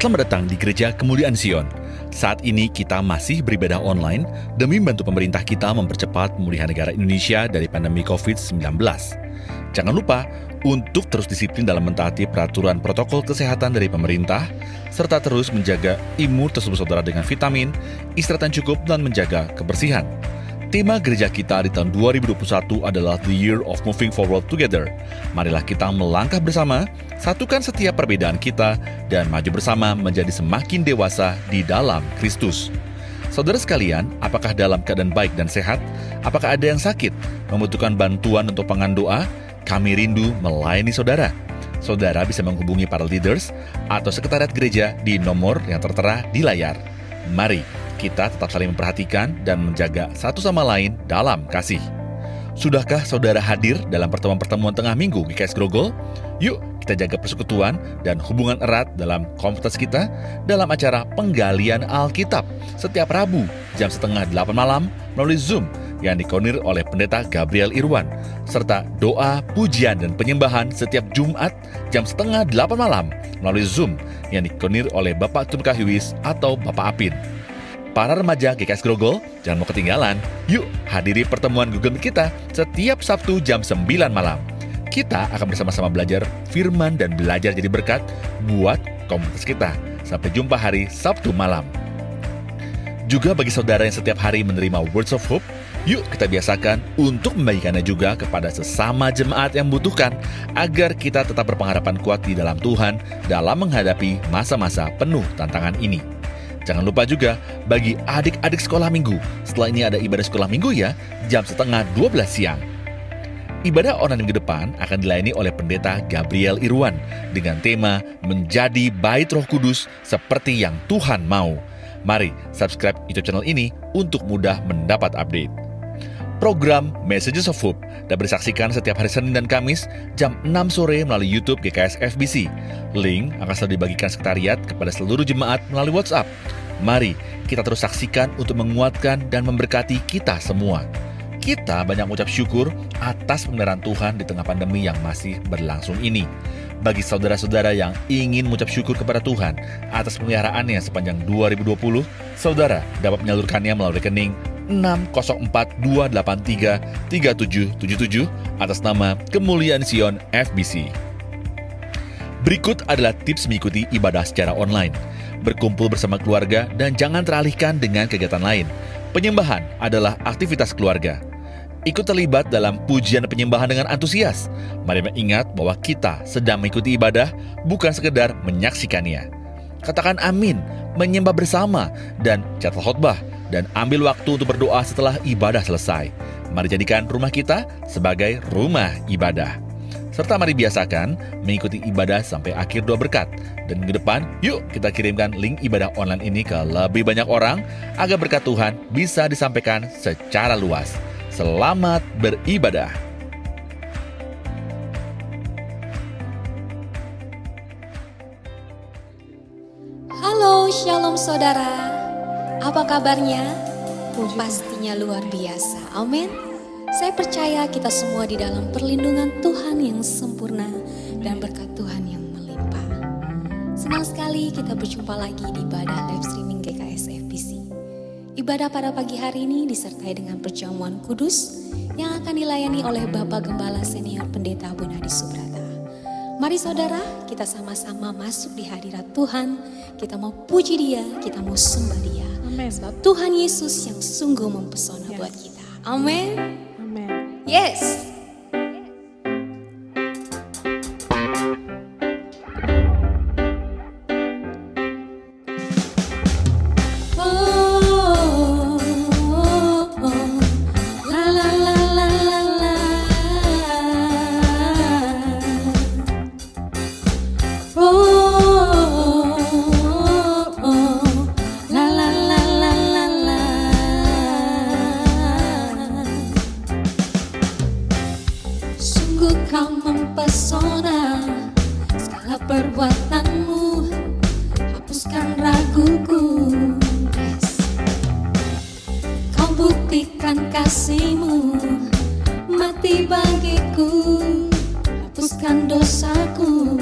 Selamat datang di Gereja Kemuliaan Sion. Saat ini kita masih beribadah online demi membantu pemerintah kita mempercepat pemulihan negara Indonesia dari pandemi COVID-19. Jangan lupa untuk terus disiplin dalam mentaati peraturan protokol kesehatan dari pemerintah, serta terus menjaga imunitas tubuh saudara dengan vitamin, istirahat yang cukup, dan menjaga kebersihan. Tema gereja kita di tahun 2021 adalah The Year of Moving Forward Together. Marilah kita melangkah bersama, satukan setiap perbedaan kita, dan maju bersama menjadi semakin dewasa di dalam Kristus. Saudara sekalian, apakah dalam keadaan baik dan sehat? Apakah ada yang sakit, membutuhkan bantuan untuk pengandoa? Kami rindu melayani saudara. Saudara bisa menghubungi para leaders atau sekretariat gereja di nomor yang tertera di layar. Mari kita tetap saling memperhatikan dan menjaga satu sama lain dalam kasih. Sudahkah saudara hadir dalam pertemuan-pertemuan tengah minggu GKS Grogol? Yuk kita jaga persekutuan dan hubungan erat dalam komunitas kita dalam acara penggalian Alkitab setiap Rabu jam 7:30 malam melalui Zoom yang dikoordinir oleh Pendeta Gabriel Irwan, serta doa, pujian, dan penyembahan setiap Jumat jam 7:30 malam melalui Zoom yang dikoordinir oleh Bapak Tun Kahyuis atau Bapak Apin. Para remaja GKS Grogol, jangan mau ketinggalan. Yuk hadiri pertemuan Google Meet kita setiap Sabtu jam 9 malam. Kita akan bersama-sama belajar firman dan belajar jadi berkat buat komunitas kita. Sampai jumpa hari Sabtu malam. Juga bagi saudara yang setiap hari menerima Words of Hope, yuk kita biasakan untuk membagikannya juga kepada sesama jemaat yang membutuhkan agar kita tetap berpengharapan kuat di dalam Tuhan dalam menghadapi masa-masa penuh tantangan ini. Jangan lupa juga bagi adik-adik sekolah minggu, setelah ini ada ibadah sekolah minggu ya, jam 11:30 siang. Ibadah online minggu depan akan dilayani oleh Pendeta Gabriel Irwan dengan tema Menjadi Bait Roh Kudus seperti yang Tuhan mau. Mari subscribe YouTube channel ini untuk mudah mendapat update. Program Messages of Hope dapat disaksikan setiap hari Senin dan Kamis jam 6 sore melalui YouTube GKS FBC. Link akan selalu dibagikan sekretariat kepada seluruh jemaat melalui WhatsApp. Mari kita terus saksikan untuk menguatkan dan memberkati kita semua. Kita banyak mengucap syukur atas pemeliharaan Tuhan di tengah pandemi yang masih berlangsung ini. Bagi saudara-saudara yang ingin mengucap syukur kepada Tuhan atas pemeliharaannya sepanjang 2020, saudara dapat menyalurkannya melalui rekening 604-283-3777 atas nama Kemuliaan Sion FBC. Berikut adalah tips mengikuti ibadah secara online. Berkumpul bersama keluarga dan jangan teralihkan dengan kegiatan lain. Penyembahan adalah aktivitas keluarga. Ikut terlibat dalam pujian penyembahan dengan antusias. Mari mengingat bahwa kita sedang mengikuti ibadah, bukan sekedar menyaksikannya. Katakan amin, menyembah bersama, dan catat khotbah, dan ambil waktu untuk berdoa setelah ibadah selesai. Mari jadikan rumah kita sebagai rumah ibadah. Serta mari biasakan mengikuti ibadah sampai akhir doa berkat. Dan minggu depan, yuk kita kirimkan link ibadah online ini ke lebih banyak orang agar berkat Tuhan bisa disampaikan secara luas. Selamat beribadah. Halo, shalom saudara. Apa kabarnya? Pastinya luar biasa. Amin. Saya percaya kita semua di dalam perlindungan Tuhan yang sempurna dan berkat Tuhan yang melimpah. Senang sekali kita berjumpa lagi di ibadah live streaming GKS FBC. Ibadah pada pagi hari ini disertai dengan perjamuan kudus yang akan dilayani oleh Bapak Gembala Senior Pendeta Bonadi Subrata. Mari saudara, kita sama-sama masuk di hadirat Tuhan. Kita mau puji Dia, kita mau sembah Dia. Amen. Sebab Tuhan Yesus yang sungguh mempesona buat kita. Amin. Amen. Yes. Kau mempesona, segala perbuatanmu hapuskan raguku. Yes. Kau buktikan kasihmu, mati bagiku, hapuskan dosaku.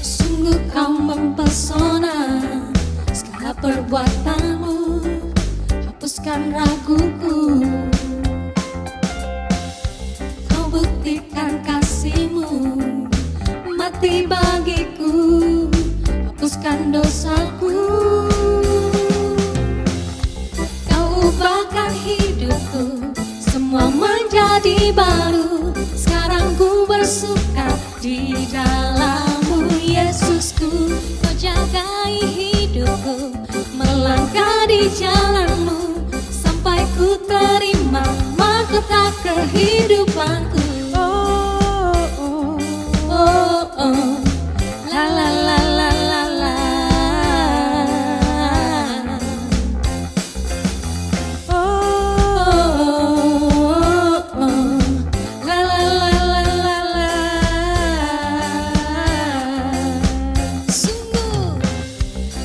Sungguh perbuatanmu, hapuskan raguku. Kau buktikan kasihmu, mati bagiku, hapuskan dosaku. Kau ubahkan hidupku, semua menjadi baru. Sekarang ku bersuka di dalam-Mu, Yesusku. Kau jagai hidupku, melangkah di jalan-Mu, sampai ku terima mahkota kehidupanku. Oh, oh, oh, oh. La la la la la la. Oh, oh, oh. La la la la la la.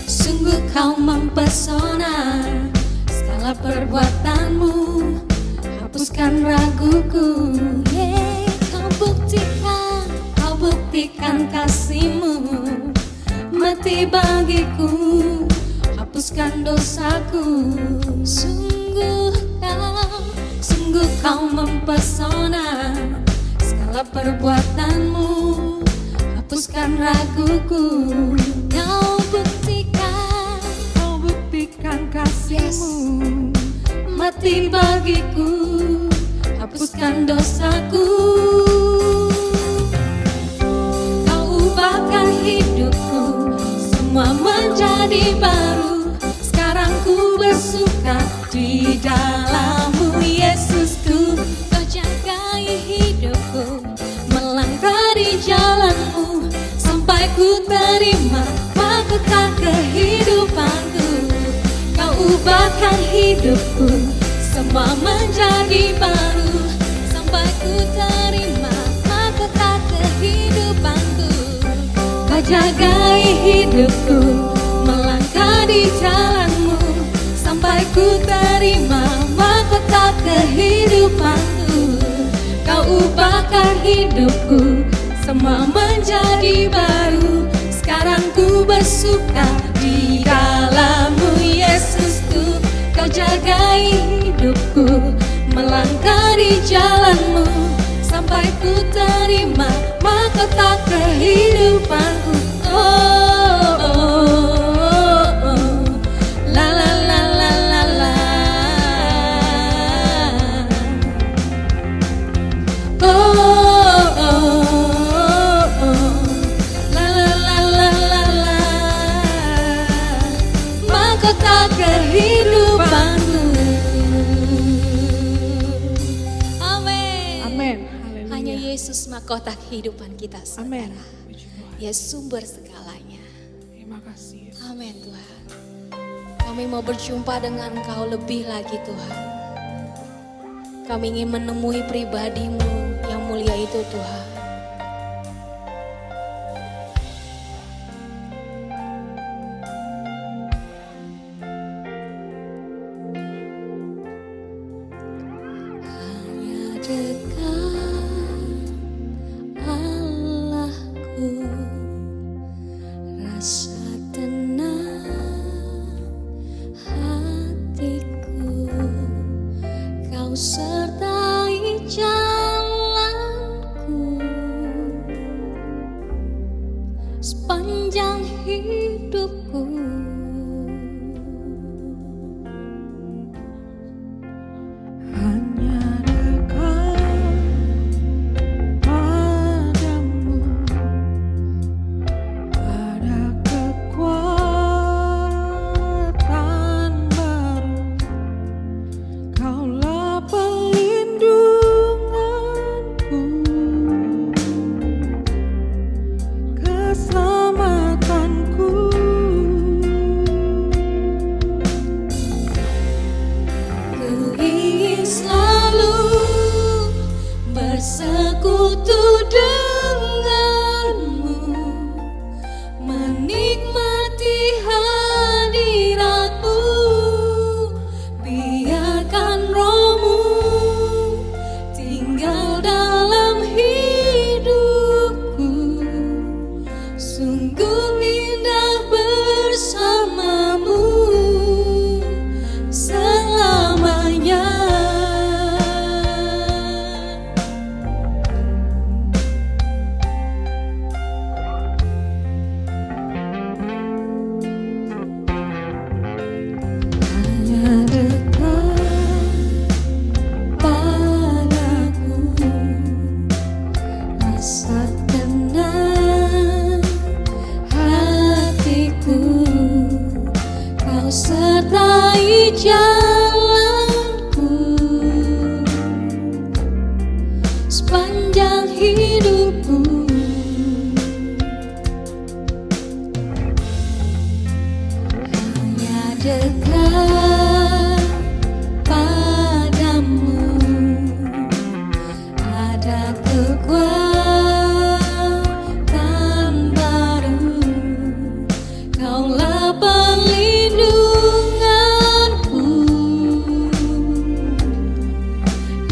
Sungguh kau mempesona, segala perbuatanmu, hapuskan raguku. Yeah, kau buktikan kasihmu, mati bagiku, hapuskan dosaku. Sungguh kau mempesona, segala perbuatanmu, hapuskan raguku. Kau buktikan kasihmu, mati bagiku, hapuskan dosaku. Kau ubahkan hidupku, semua menjadi baru. Sekarang ku bersuka di dalam-Mu, Yesusku. Kau jagai hidupku, melangkah di jalan-Mu, sampai ku terima mahkota kehidupanku. Kau ubahkan hidupku, semua menjadi baru, sampai ku terima mahkota kehidupanku. Kau jagai hidupku, melangkah di jalan-Mu, sampai ku terima mahkota kehidupanku. Kau ubahkan hidupku, semua menjadi baru. Sekarang ku bersuka di dalam-Mu, Yesusku. Kau jagai hidupku, melangkah di jalan-Mu, sampai ku terima mahkota kehidupanku. Oh, oh, oh, oh. La la la la la la. Oh, oh, oh, oh. La la la la la la. Mahkota kehidupanku. Amin. Amin. Hanya Yesus mahkota kehidupan kita, Amin. saudara. Ya, sumber segalanya. Terima kasih. Amin, Tuhan. Kami mau berjumpa dengan Engkau lebih lagi, Tuhan. Kami ingin menemui pribadi-Mu yang mulia itu, Tuhan. Hanya dekat Allahku, rasa tenang hatiku. Kau sertai jalanku sepanjang hidupku. Hanya dekat padamu ada kekuatan baru. Kaulah pelindunganku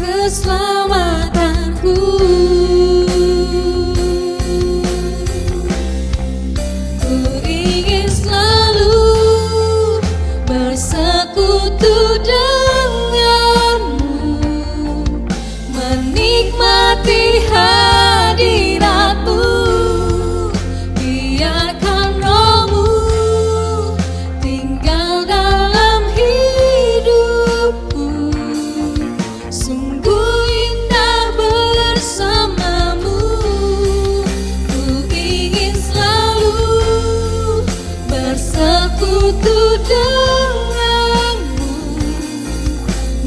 keselamatanku. Ku ingin selalu bersekutu denganmu, menikmati hadiratmu. Biarkan rohmu tinggal dalam hidupku. Sungguh indah bersamamu. Ku ingin selalu bersekutu denganmu,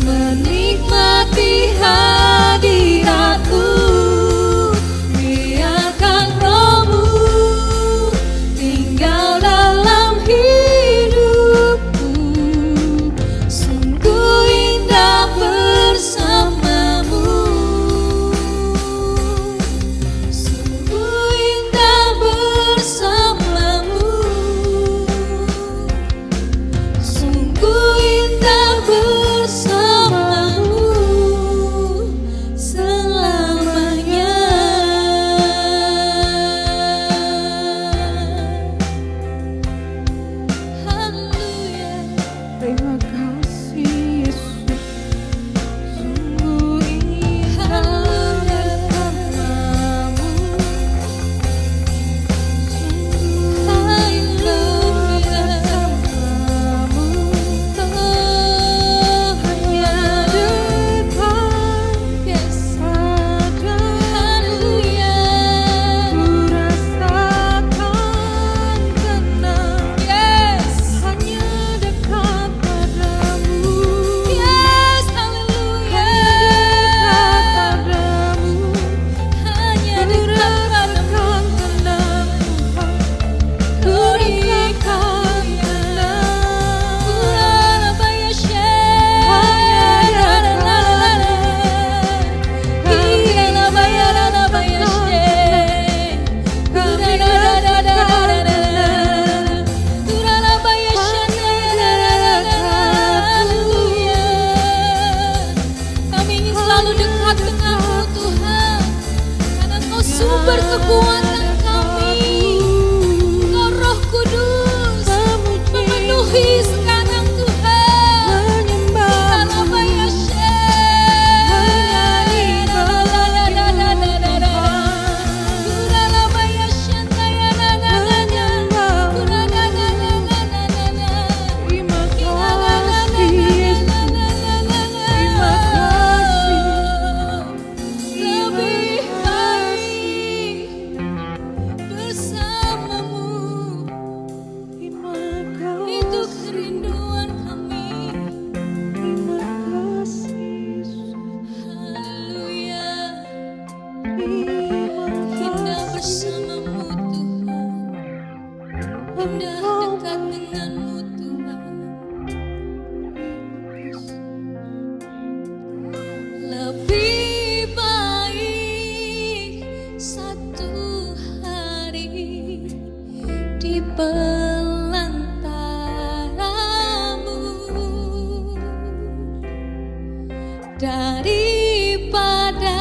menikmati hadiratmu. Biarkan rohmu tinggal dalam hidupku. Sungguh indah bersamamu. Sungguh indah bersamamu. Sungguh indah bersamamu selamanya. Haleluya. Terima kasih Yesus, sungguh indah bersamamu. Sungguh indah bersamamu. Hanya dekat Yes. saja Haleluya. ku rasakan tenang. Yes. Hanya dekat padamu. Yes. Haleluya. Hanya Hanya dekat padamu. dekat padamu. Ku rasakan tenang. Urarabaya she. Irarabaya rarabaya she. Urarabaya she. Haleluya. Kami ingin selalu dekat denganmu Tuhan, karena Engkau sumber kekuatan kami. Engkau Roh Kudus memenuhi sekarang Tuhan. Urarabaya she. Urarabaya she. Terima kasih Yesus. Terima kasih. Lebih baik bersamamu. Terima Itu kasih. kerinduan kami. Terima kasih Yesus. Haleluya. Terima Indah kasih. bersamamu Tuhan. Indah dekat denganmu Tuhan. Lebih baik satu hari di belantaramu daripada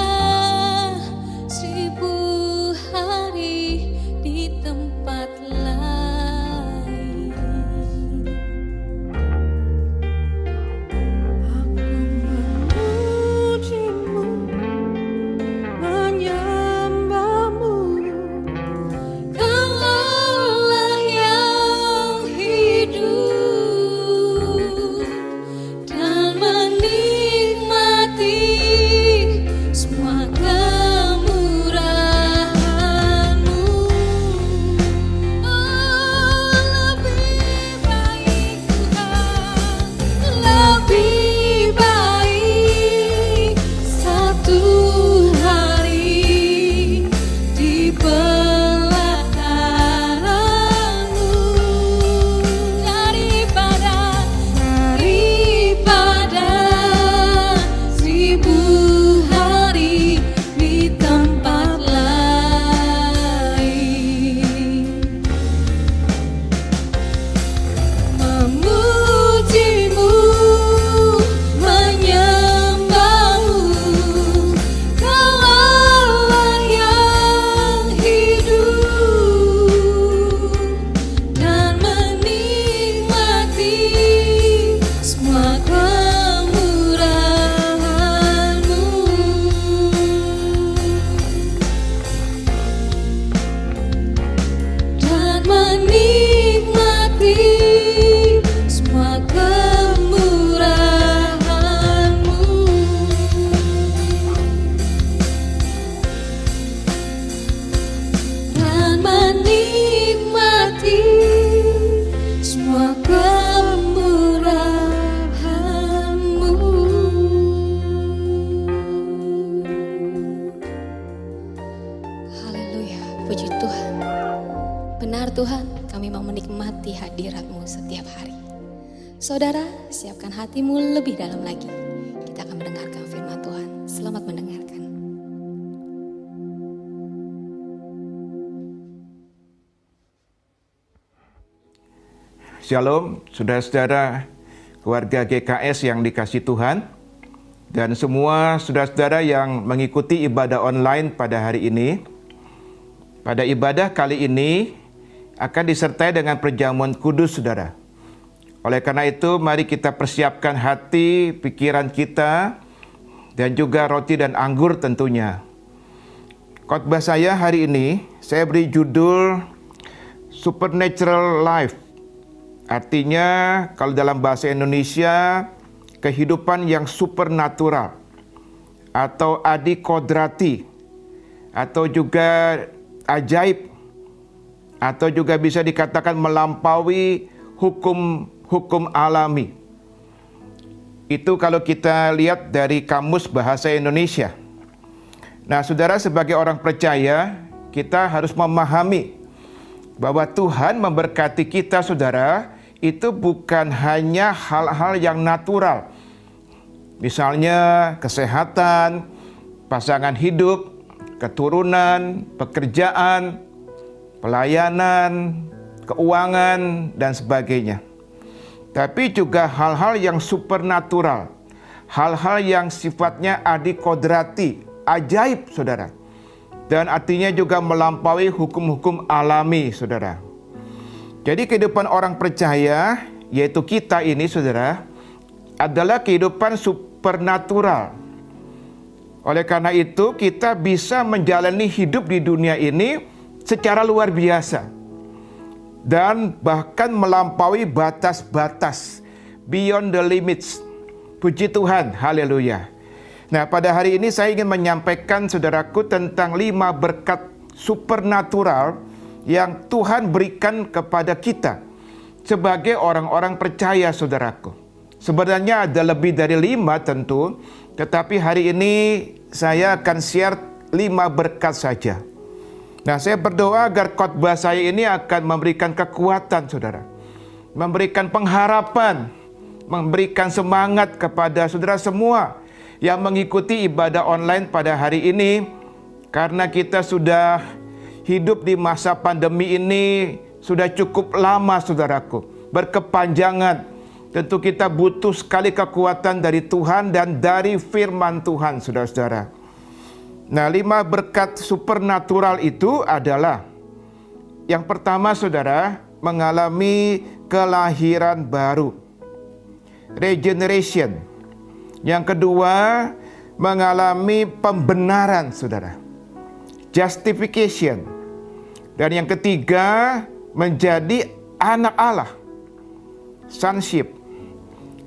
1000 hari di tempat lain. Aku memujimu, menyembahmu. Kaulah yang hidup dan menikmati Puji Tuhan. Benar Tuhan, kami mau menikmati hadirat-Mu setiap hari. Saudara, siapkan hatimu lebih dalam lagi. Kita akan mendengarkan firman Tuhan. Selamat mendengarkan. Shalom, saudara-saudara keluarga GKS yang dikasihi Tuhan, dan semua saudara-saudara yang mengikuti ibadah online pada hari ini. Pada ibadah kali ini akan disertai dengan perjamuan kudus, saudara. Oleh karena itu, mari kita persiapkan hati, pikiran kita, dan juga roti dan anggur tentunya. Khotbah saya hari ini, saya beri judul Supernatural Life. Artinya, kalau dalam bahasa Indonesia, kehidupan yang supernatural atau adikodrati atau juga ajaib atau juga bisa dikatakan melampaui hukum alami. Itu kalau kita lihat dari Kamus Bahasa Indonesia. Nah, saudara, sebagai orang percaya, kita harus memahami bahwa Tuhan memberkati kita, saudara, itu bukan hanya hal-hal yang natural. Misalnya kesehatan, pasangan hidup, keturunan, pekerjaan, pelayanan, keuangan, dan sebagainya. Tapi juga hal-hal yang supernatural, hal-hal yang sifatnya adikodrati, ajaib, saudara. Dan artinya juga melampaui hukum-hukum alami, saudara. Jadi kehidupan orang percaya, yaitu kita ini, saudara, adalah kehidupan supernatural. Oleh karena itu, kita bisa menjalani hidup di dunia ini secara luar biasa. Dan bahkan melampaui batas-batas, beyond the limits. Puji Tuhan, haleluya. Nah, pada hari ini saya ingin menyampaikan, saudaraku, tentang 5 berkat supernatural yang Tuhan berikan kepada kita sebagai orang-orang percaya, saudaraku. Sebenarnya ada lebih dari 5 tentu, tetapi hari ini saya akan share 5 berkat saja. Nah, saya berdoa agar khotbah saya ini akan memberikan kekuatan, saudara, memberikan pengharapan, memberikan semangat kepada saudara semua yang mengikuti ibadah online pada hari ini, karena kita sudah hidup di masa pandemi ini sudah cukup lama, saudaraku, berkepanjangan. Tentu kita butuh sekali kekuatan dari Tuhan dan dari firman Tuhan, saudara-saudara. Nah, 5 berkat supernatural itu adalah, yang pertama, saudara, mengalami kelahiran baru, regeneration. Yang kedua, mengalami pembenaran, saudara, justification. Dan yang ketiga, menjadi anak Allah, sonship.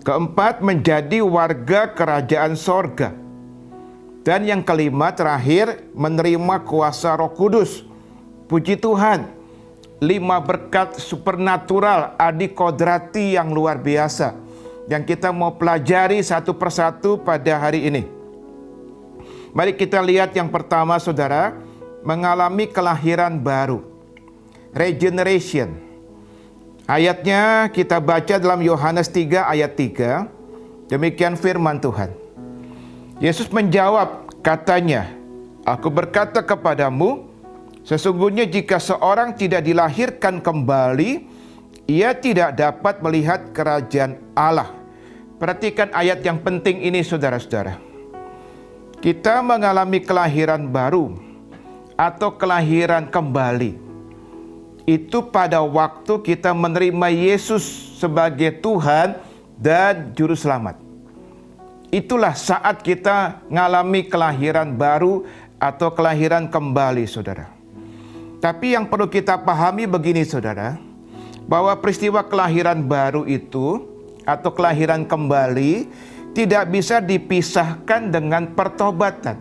Keempat, menjadi warga kerajaan sorga. Dan yang kelima, terakhir, menerima kuasa Roh Kudus. Puji Tuhan, 5 berkat supernatural adikodrati yang luar biasa yang kita mau pelajari satu persatu pada hari ini. Mari kita lihat yang pertama, saudara, mengalami kelahiran baru, regeneration. Ayatnya kita baca dalam Yohanes 3 ayat 3. Demikian firman Tuhan. Yesus menjawab, katanya, "Aku berkata kepadamu, sesungguhnya jika seorang tidak dilahirkan kembali, ia tidak dapat melihat kerajaan Allah." Perhatikan ayat yang penting ini, saudara-saudara. Kita mengalami kelahiran baru atau kelahiran kembali. Itu pada waktu kita menerima Yesus sebagai Tuhan dan Juru Selamat. Itulah saat kita mengalami kelahiran baru atau kelahiran kembali, saudara. Tapi yang perlu kita pahami begini, saudara, bahwa peristiwa kelahiran baru itu atau kelahiran kembali tidak bisa dipisahkan dengan pertobatan.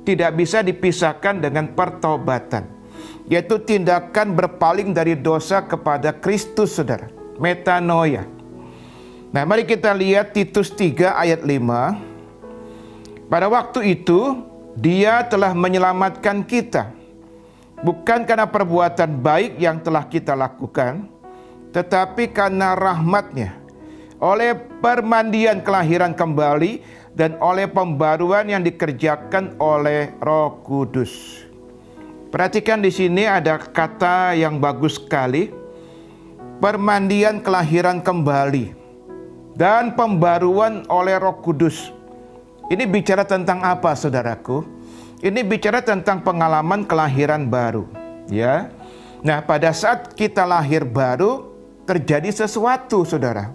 Tidak bisa dipisahkan dengan pertobatan, yaitu tindakan berpaling dari dosa kepada Kristus, saudara. Metanoia. Nah, mari kita lihat Titus 3 ayat 5. Pada waktu itu, Dia telah menyelamatkan kita bukan karena perbuatan baik yang telah kita lakukan, tetapi karena rahmat-Nya, oleh permandian kelahiran kembali dan oleh pembaruan yang dikerjakan oleh Roh Kudus. Perhatikan di sini ada kata yang bagus sekali, permandian kelahiran kembali dan pembaruan oleh Roh Kudus. Ini bicara tentang apa, saudaraku? Ini bicara tentang pengalaman kelahiran baru, ya. Nah, pada saat kita lahir baru terjadi sesuatu, saudara,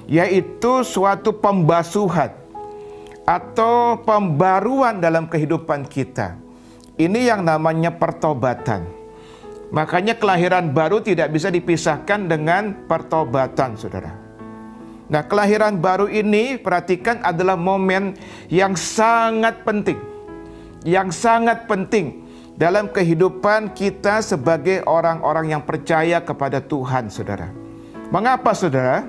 yaitu suatu pembasuhan atau pembaruan dalam kehidupan kita. Ini yang namanya pertobatan. Makanya kelahiran baru tidak bisa dipisahkan dengan pertobatan, saudara. Nah, kelahiran baru ini, perhatikan, adalah momen yang sangat penting. Yang sangat penting dalam kehidupan kita sebagai orang-orang yang percaya kepada Tuhan, saudara. Mengapa, saudara?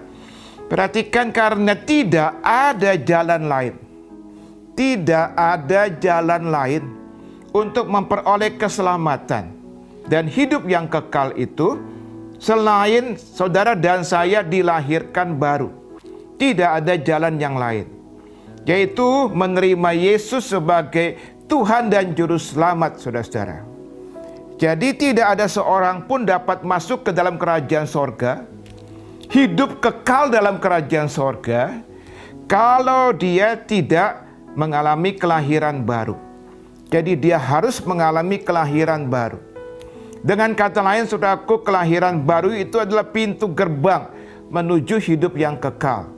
Perhatikan, karena tidak ada jalan lain. Tidak ada jalan lain untuk memperoleh keselamatan dan hidup yang kekal itu selain saudara dan saya dilahirkan baru. Tidak ada jalan yang lain, yaitu menerima Yesus sebagai Tuhan dan Juru Selamat, saudara-saudara. Jadi tidak ada seorang pun dapat masuk ke dalam kerajaan sorga, hidup kekal dalam kerajaan sorga, kalau dia tidak mengalami kelahiran baru. Jadi dia harus mengalami kelahiran baru. Dengan kata lain, saudaraku, kelahiran baru itu adalah pintu gerbang menuju hidup yang kekal.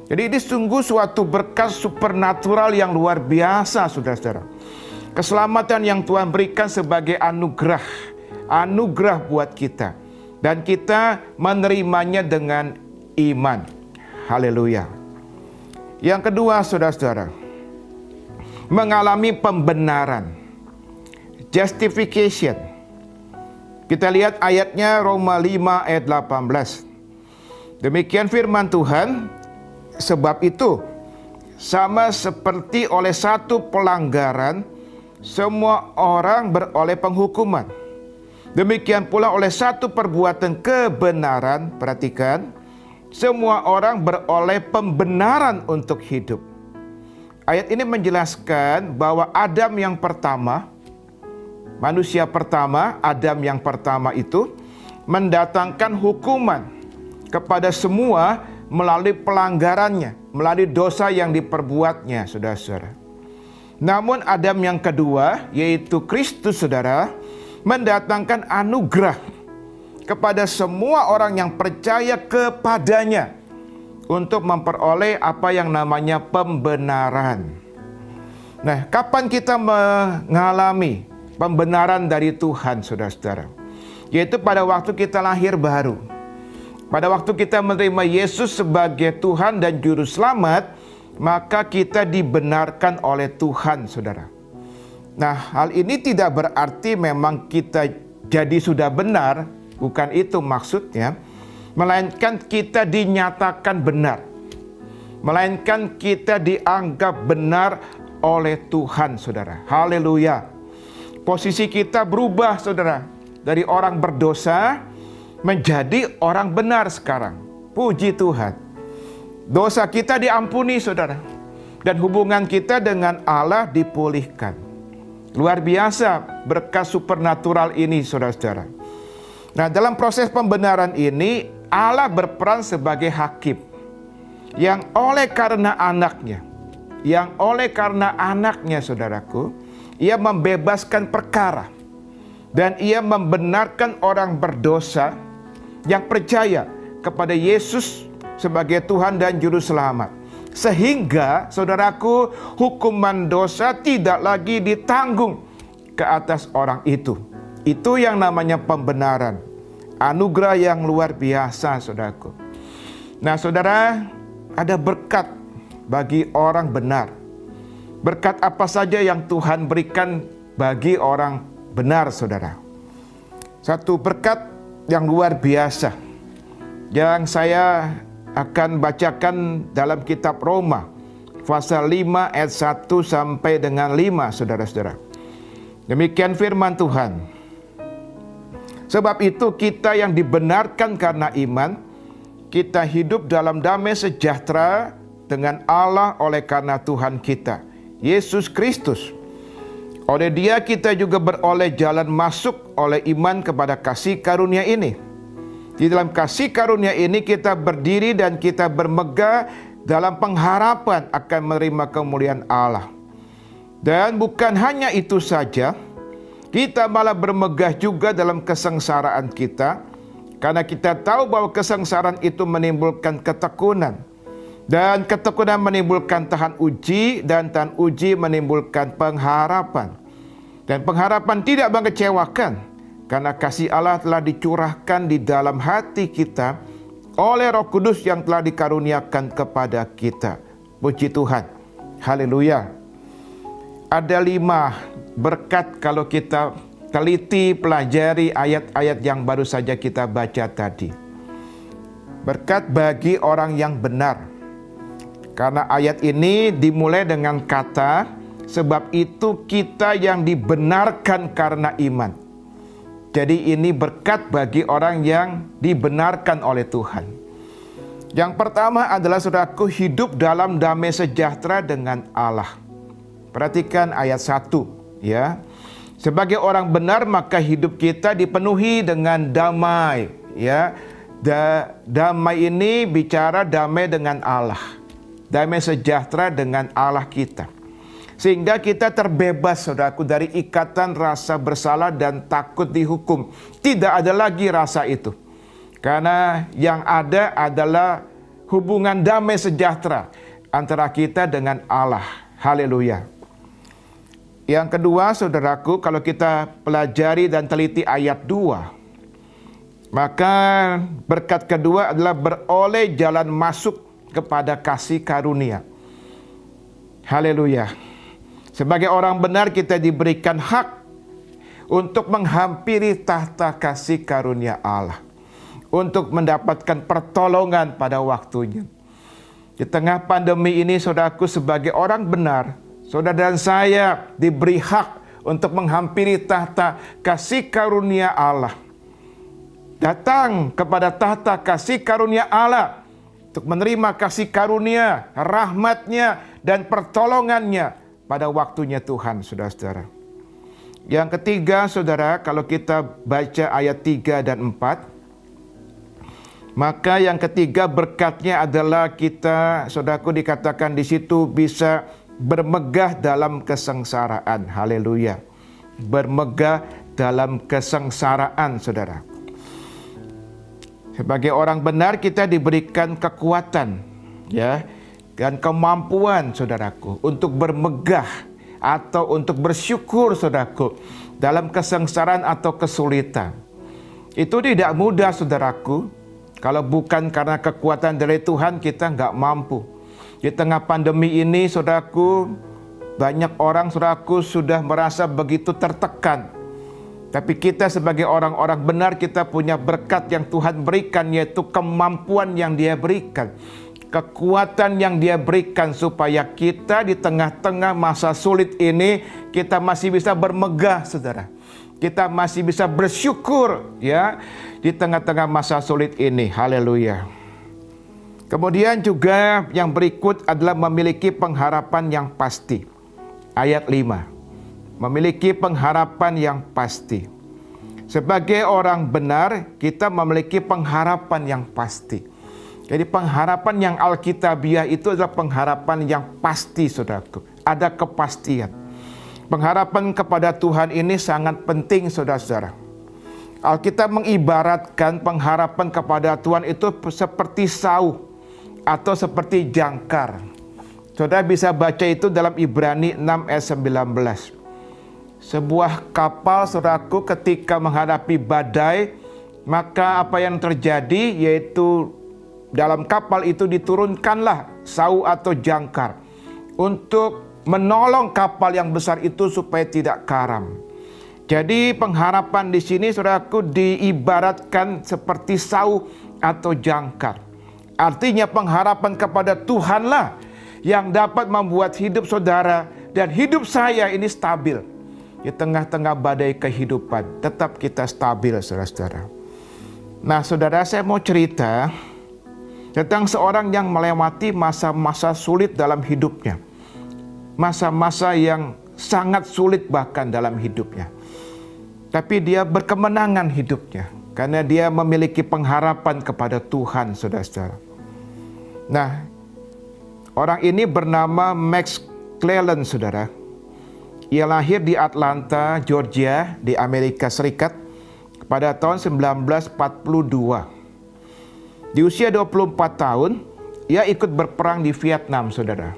Jadi ini sungguh suatu berkat supernatural yang luar biasa, saudara-saudara. Keselamatan yang Tuhan berikan sebagai anugerah. Anugerah buat kita. Dan kita menerimanya dengan iman. Haleluya. Yang kedua, saudara-saudara, mengalami pembenaran. Justification. Kita lihat ayatnya Roma 5 ayat 18. Demikian firman Tuhan, sebab itu sama seperti oleh satu pelanggaran semua orang beroleh penghukuman, demikian pula oleh satu perbuatan kebenaran, perhatikan, semua orang beroleh pembenaran untuk hidup. Ayat ini menjelaskan bahwa Adam yang pertama, manusia pertama, Adam yang pertama itu mendatangkan hukuman kepada semua melalui pelanggarannya, melalui dosa yang diperbuatnya, saudara-saudara. Namun Adam yang kedua, yaitu Kristus, saudara, mendatangkan anugerah kepada semua orang yang percaya kepadanya untuk memperoleh apa yang namanya pembenaran. Nah, kapan kita mengalami pembenaran dari Tuhan, saudara-saudara? Yaitu pada waktu kita lahir baru. Pada waktu kita menerima Yesus sebagai Tuhan dan Juru Selamat, maka kita dibenarkan oleh Tuhan, saudara. Nah, hal ini tidak berarti memang kita jadi sudah benar, bukan itu maksudnya. Melainkan kita dinyatakan benar. Melainkan kita dianggap benar oleh Tuhan, saudara. Haleluya. Posisi kita berubah, saudara. Dari orang berdosa menjadi orang benar sekarang. Puji Tuhan. Dosa kita diampuni, saudara. Dan hubungan kita dengan Allah dipulihkan. Luar biasa berkat supernatural ini, saudara-saudara. Nah, dalam proses pembenaran ini, Allah berperan sebagai hakim. Yang oleh karena anaknya, saudaraku, ia membebaskan perkara. Dan ia membenarkan orang berdosa yang percaya kepada Yesus sebagai Tuhan dan Juru Selamat. Sehingga, saudaraku, hukuman dosa tidak lagi ditanggung ke atas orang itu. Itu yang namanya pembenaran. Anugerah yang luar biasa, saudaraku. Nah, saudara, ada berkat bagi orang benar. Berkat apa saja yang Tuhan berikan bagi orang benar, saudara? Satu berkat yang luar biasa yang saya akan bacakan dalam kitab Roma pasal 5 ayat 1 sampai dengan 5, saudara-saudara. Demikian firman Tuhan. Sebab itu kita yang dibenarkan karena iman, kita hidup dalam damai sejahtera dengan Allah oleh karena Tuhan kita, Yesus Kristus. Oleh Dia kita juga beroleh jalan masuk oleh iman kepada kasih karunia ini. Di dalam kasih karunia ini kita berdiri dan kita bermegah dalam pengharapan akan menerima kemuliaan Allah. Dan bukan hanya itu saja, kita malah bermegah juga dalam kesengsaraan kita, karena kita tahu bahwa kesengsaraan itu menimbulkan ketekunan. Dan ketekunan menimbulkan tahan uji, dan tahan uji menimbulkan pengharapan. Dan pengharapan tidak mengecewakan, karena kasih Allah telah dicurahkan di dalam hati kita oleh Roh Kudus yang telah dikaruniakan kepada kita. Puji Tuhan. Haleluya. Ada 5 berkat kalau kita teliti pelajari ayat-ayat yang baru saja kita baca tadi. Berkat bagi orang yang benar. Karena ayat ini dimulai dengan kata, sebab itu kita yang dibenarkan karena iman. Jadi ini berkat bagi orang yang dibenarkan oleh Tuhan. Yang pertama adalah saudaraku, hidup dalam damai sejahtera dengan Allah. Perhatikan ayat 1 ya. Sebagai orang benar maka hidup kita dipenuhi dengan damai ya. Damai ini bicara damai dengan Allah. Damai sejahtera dengan Allah kita. Sehingga kita terbebas saudaraku dari ikatan rasa bersalah dan takut dihukum. Tidak ada lagi rasa itu. Karena yang ada adalah hubungan damai sejahtera antara kita dengan Allah. Haleluya. Yang kedua saudaraku, kalau kita pelajari dan teliti ayat 2, maka berkat kedua adalah beroleh jalan masuk kepada kasih karunia. Haleluya. Sebagai orang benar kita diberikan hak untuk menghampiri tahta kasih karunia Allah, untuk mendapatkan pertolongan pada waktunya. Di tengah pandemi ini saudaraku, sebagai orang benar, saudara dan saya diberi hak untuk menghampiri tahta kasih karunia Allah. Datang kepada tahta kasih karunia Allah untuk menerima kasih karunia, rahmatnya, dan pertolongannya pada waktunya Tuhan, saudara-saudara. Yang ketiga, saudara, kalau kita baca ayat 3 dan 4, maka yang ketiga berkatnya adalah kita, saudaraku, dikatakan di situ bisa bermegah dalam kesengsaraan. Haleluya. Bermegah dalam kesengsaraan, saudara. Sebagai orang benar kita diberikan kekuatan ya dan kemampuan saudaraku untuk bermegah atau untuk bersyukur saudaraku dalam kesengsaraan atau kesulitan. Itu tidak mudah saudaraku. Kalau bukan karena kekuatan dari Tuhan kita nggak mampu. Di tengah pandemi ini saudaraku, banyak orang saudaraku sudah merasa begitu tertekan. Tapi kita sebagai orang-orang benar kita punya berkat yang Tuhan berikan, yaitu kemampuan yang Dia berikan, kekuatan yang Dia berikan supaya kita di tengah-tengah masa sulit ini kita masih bisa bermegah, saudara. Kita masih bisa bersyukur ya di tengah-tengah masa sulit ini. Haleluya. Kemudian juga yang berikut adalah memiliki pengharapan yang pasti. Ayat 5. Memiliki pengharapan yang pasti. Sebagai orang benar, kita memiliki pengharapan yang pasti. Jadi pengharapan yang alkitabiah itu adalah pengharapan yang pasti, saudaraku. Ada kepastian. Pengharapan kepada Tuhan ini sangat penting, saudara-saudara. Alkitab mengibaratkan pengharapan kepada Tuhan itu seperti sauh atau seperti jangkar. Saudara bisa baca itu dalam Ibrani 6 ayat 19. Sebuah kapal, saudaraku, ketika menghadapi badai, maka apa yang terjadi yaitu dalam kapal itu diturunkanlah sauh atau jangkar untuk menolong kapal yang besar itu supaya tidak karam. Jadi pengharapan di sini saudaraku diibaratkan seperti sauh atau jangkar. Artinya pengharapan kepada Tuhanlah yang dapat membuat hidup saudara dan hidup saya ini stabil. di tengah-tengah badai kehidupan, tetap kita stabil, saudara-saudara. Nah, saudara, saya mau cerita tentang seorang yang melewati masa-masa sulit dalam hidupnya. Masa-masa yang sangat sulit bahkan dalam hidupnya. Tapi dia berkemenangan hidupnya karena dia memiliki pengharapan kepada Tuhan, saudara-saudara. Nah, orang ini bernama Max Cleland, saudara. Ia lahir di Atlanta, Georgia, di Amerika Serikat pada tahun 1942. Di usia 24 tahun, ia ikut berperang di Vietnam, saudara,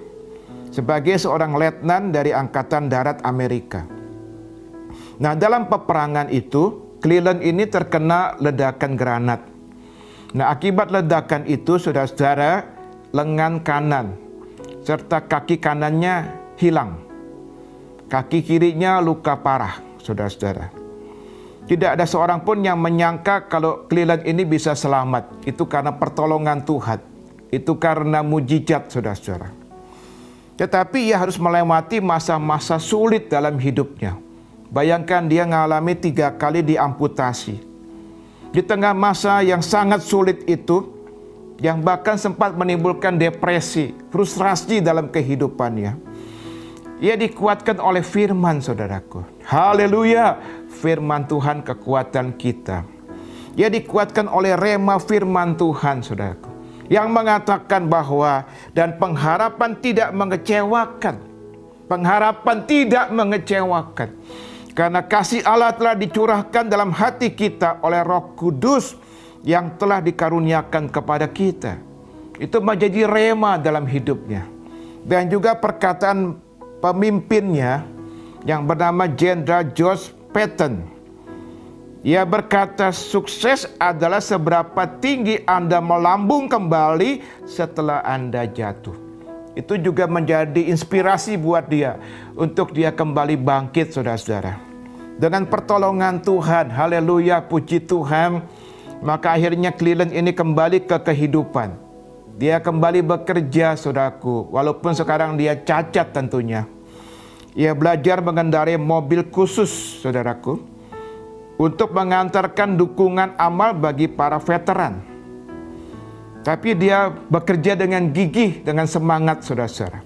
sebagai seorang letnan dari Angkatan Darat Amerika. Nah, dalam peperangan itu, Cleland ini terkena ledakan granat. Nah, akibat ledakan itu, saudara-saudara, lengan kanan serta kaki kanannya hilang. Kaki kirinya luka parah, saudara-saudara. Tidak ada seorang pun yang menyangka kalau Cleland ini bisa selamat. Itu karena pertolongan Tuhan. Itu karena mujizat, saudara-saudara. Tetapi ia harus melewati masa-masa sulit dalam hidupnya. Bayangkan dia mengalami 3 kali diamputasi. Di tengah masa yang sangat sulit itu, yang bahkan sempat menimbulkan depresi, frustrasi dalam kehidupannya, ia dikuatkan oleh firman, saudaraku. Haleluya, firman Tuhan kekuatan kita. Ia dikuatkan oleh rema firman Tuhan, saudaraku, yang mengatakan bahwa dan pengharapan tidak mengecewakan. Pengharapan tidak mengecewakan. Karena kasih Allah telah dicurahkan dalam hati kita oleh Roh Kudus yang telah dikaruniakan kepada kita. Itu menjadi rema dalam hidupnya. Dan juga perkataan pemimpinnya yang bernama Jenderal George Patton. Ia berkata, sukses adalah seberapa tinggi Anda melambung kembali setelah Anda jatuh. Itu juga menjadi inspirasi buat dia untuk dia kembali bangkit, saudara-saudara. Dengan pertolongan Tuhan, haleluya, puji Tuhan, maka akhirnya Cleland ini kembali ke kehidupan. Dia kembali bekerja, saudaraku, walaupun sekarang dia cacat tentunya. Ia belajar mengendarai mobil khusus, saudaraku, untuk mengantarkan dukungan amal bagi para veteran. Tapi dia bekerja dengan gigih, dengan semangat, saudara-saudara.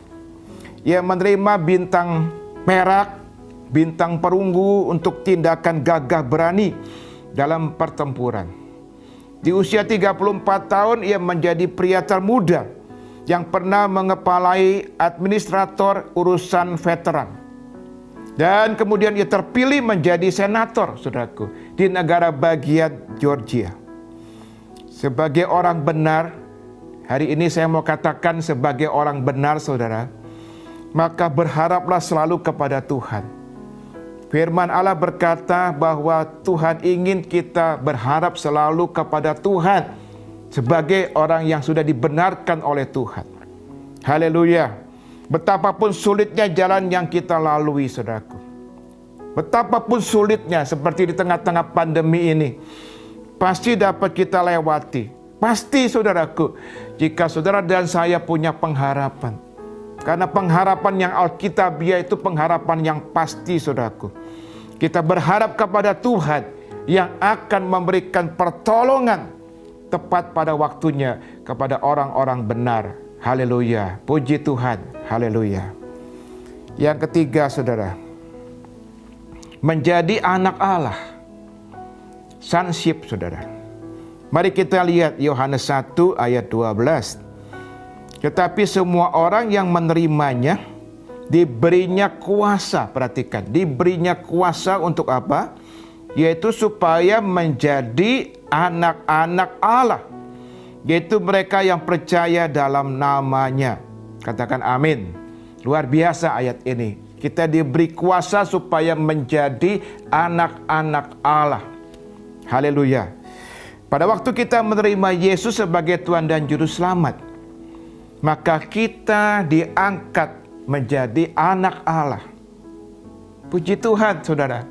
Ia menerima bintang perak, bintang perunggu untuk tindakan gagah berani dalam pertempuran. Di usia 34 tahun, ia menjadi pria termuda yang pernah mengepalai administrator urusan veteran. Dan kemudian ia terpilih menjadi senator, saudaraku, di negara bagian Georgia. Sebagai orang benar, hari ini saya mau katakan sebagai orang benar, saudara, maka berharaplah selalu kepada Tuhan. Firman Allah berkata bahwa Tuhan ingin kita berharap selalu kepada Tuhan sebagai orang yang sudah dibenarkan oleh Tuhan. Haleluya. Betapapun sulitnya jalan yang kita lalui, saudaraku. Betapapun sulitnya seperti di tengah-tengah pandemi ini, pasti dapat kita lewati. Pasti, saudaraku, jika saudara dan saya punya pengharapan. Karena pengharapan yang alkitabiah itu pengharapan yang pasti, saudaraku. Kita berharap kepada Tuhan yang akan memberikan pertolongan tepat pada waktunya kepada orang-orang benar. Haleluya, puji Tuhan, haleluya. Yang ketiga, saudara, menjadi anak Allah, sonship, saudara. Mari kita lihat Yohanes 1 ayat 12. Tetapi semua orang yang menerimanya diberinya kuasa, perhatikan, diberinya kuasa untuk apa? Yaitu supaya menjadi anak-anak Allah, yaitu mereka yang percaya dalam namanya. Katakan amin. Luar biasa ayat ini. Kita diberi kuasa supaya menjadi anak-anak Allah. Haleluya. Pada waktu kita menerima Yesus sebagai Tuhan dan Juru Selamat, maka kita diangkat menjadi anak Allah. Puji Tuhan, saudara.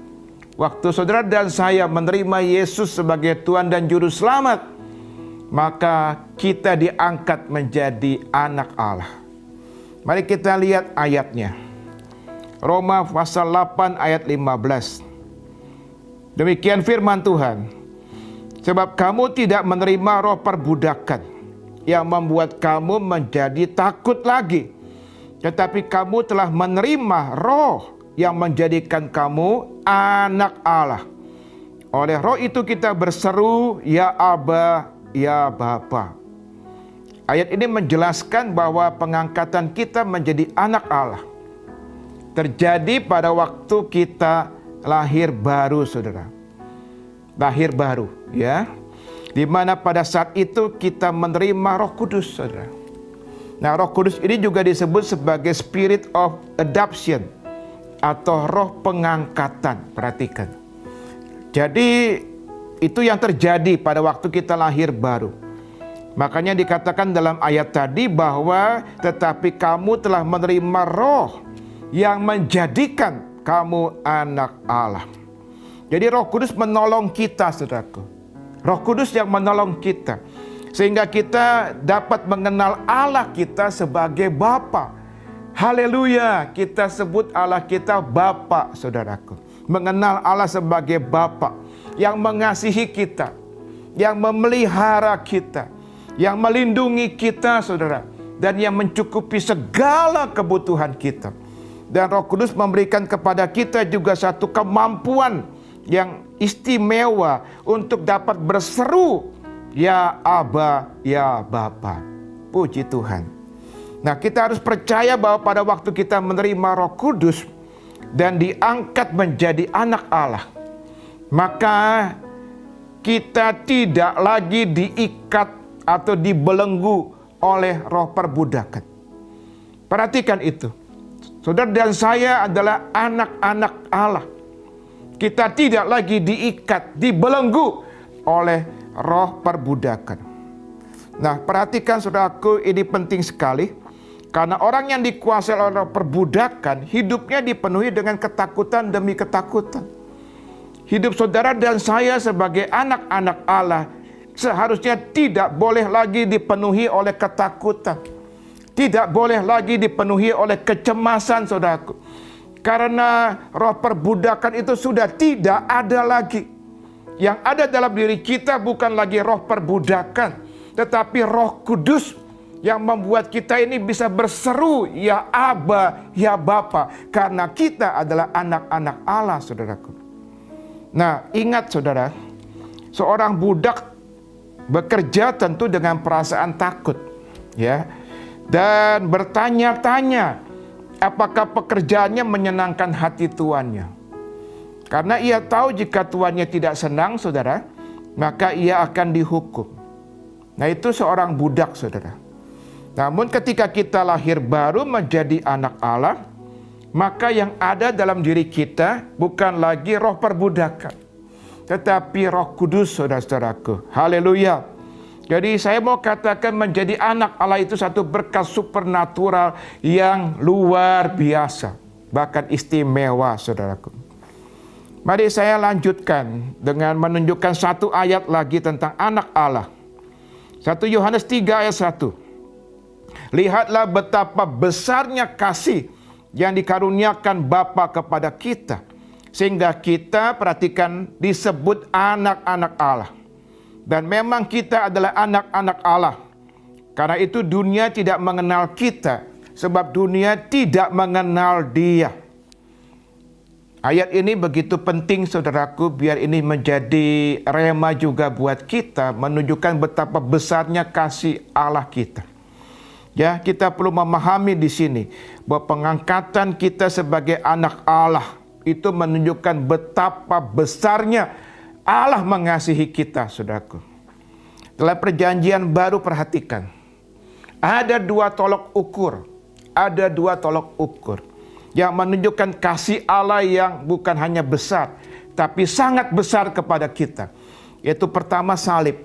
Waktu saudara dan saya menerima Yesus sebagai Tuhan dan Juru Selamat, maka kita diangkat menjadi anak Allah. Mari kita lihat ayatnya. Roma pasal 8 ayat 15. Demikian firman Tuhan. Sebab kamu tidak menerima roh perbudakan yang membuat kamu menjadi takut lagi, tetapi kamu telah menerima roh yang menjadikan kamu anak Allah. Oleh roh itu kita berseru, ya Aba, ya Bapa. Ayat ini menjelaskan bahwa pengangkatan kita menjadi anak Allah terjadi pada waktu kita lahir baru, saudara. Lahir baru, ya. Di mana pada saat itu kita menerima Roh Kudus, saudara. Nah, Roh Kudus ini juga disebut sebagai Spirit of Adoption atau roh pengangkatan. Perhatikan. Jadi itu yang terjadi pada waktu kita lahir baru. Makanya dikatakan dalam ayat tadi bahwa tetapi kamu telah menerima roh yang menjadikan kamu anak Allah. Jadi Roh Kudus menolong kita, saudaraku. Roh Kudus yang menolong kita. Sehingga kita dapat mengenal Allah kita sebagai Bapa. Haleluya, kita sebut Allah kita Bapa, saudaraku. Mengenal Allah sebagai Bapa yang mengasihi kita, yang memelihara kita, yang melindungi kita, saudara, dan yang mencukupi segala kebutuhan kita. Dan Roh Kudus memberikan kepada kita juga satu kemampuan yang istimewa untuk dapat berseru, ya Aba, ya Bapa. Puji Tuhan. Nah, kita harus percaya bahwa pada waktu kita menerima Roh Kudus dan diangkat menjadi anak Allah, maka kita tidak lagi diikat atau dibelenggu oleh roh perbudakan. Perhatikan itu. Saudara dan saya adalah anak-anak Allah. Kita tidak lagi diikat, dibelenggu oleh roh perbudakan. Nah, perhatikan saudaraku, ini penting sekali. Karena orang yang dikuasai oleh roh perbudakan, hidupnya dipenuhi dengan ketakutan demi ketakutan. Hidup saudara dan saya sebagai anak-anak Allah seharusnya tidak boleh lagi dipenuhi oleh ketakutan. Tidak boleh lagi dipenuhi oleh kecemasan, saudaraku. Karena roh perbudakan itu sudah tidak ada lagi. Yang ada dalam diri kita bukan lagi roh perbudakan, tetapi Roh Kudus yang membuat kita ini bisa berseru, ya Aba, ya Bapa. Karena kita adalah anak-anak Allah, saudaraku. Nah, ingat saudara, seorang budak bekerja tentu dengan perasaan takut, ya, dan bertanya-tanya apakah pekerjaannya menyenangkan hati tuannya. Karena ia tahu jika tuannya tidak senang, saudara, maka ia akan dihukum. Nah, itu seorang budak, saudara. Namun ketika kita lahir baru menjadi anak Allah, maka yang ada dalam diri kita bukan lagi roh perbudakan, tetapi Roh Kudus, saudara-saudaraku. Haleluya. Jadi saya mau katakan menjadi anak Allah itu satu berkat supernatural yang luar biasa, bahkan istimewa, saudaraku. Mari saya lanjutkan dengan menunjukkan satu ayat lagi tentang anak Allah. 1 Yohanes 3 ayat 1. Lihatlah betapa besarnya kasih yang dikaruniakan Bapa kepada kita, sehingga kita, perhatikan, disebut anak-anak Allah. Dan memang kita adalah anak-anak Allah. Karena itu dunia tidak mengenal kita, sebab dunia tidak mengenal Dia. Ayat ini begitu penting, saudaraku, biar ini menjadi rema juga buat kita, menunjukkan betapa besarnya kasih Allah kita. Ya, kita perlu memahami di sini bahwa pengangkatan kita sebagai anak Allah itu menunjukkan betapa besarnya Allah mengasihi kita, saudaraku. Dalam perjanjian baru, perhatikan, ada dua tolok ukur. Ada dua tolok ukur yang menunjukkan kasih Allah yang bukan hanya besar, tapi sangat besar kepada kita. Yaitu pertama, salib.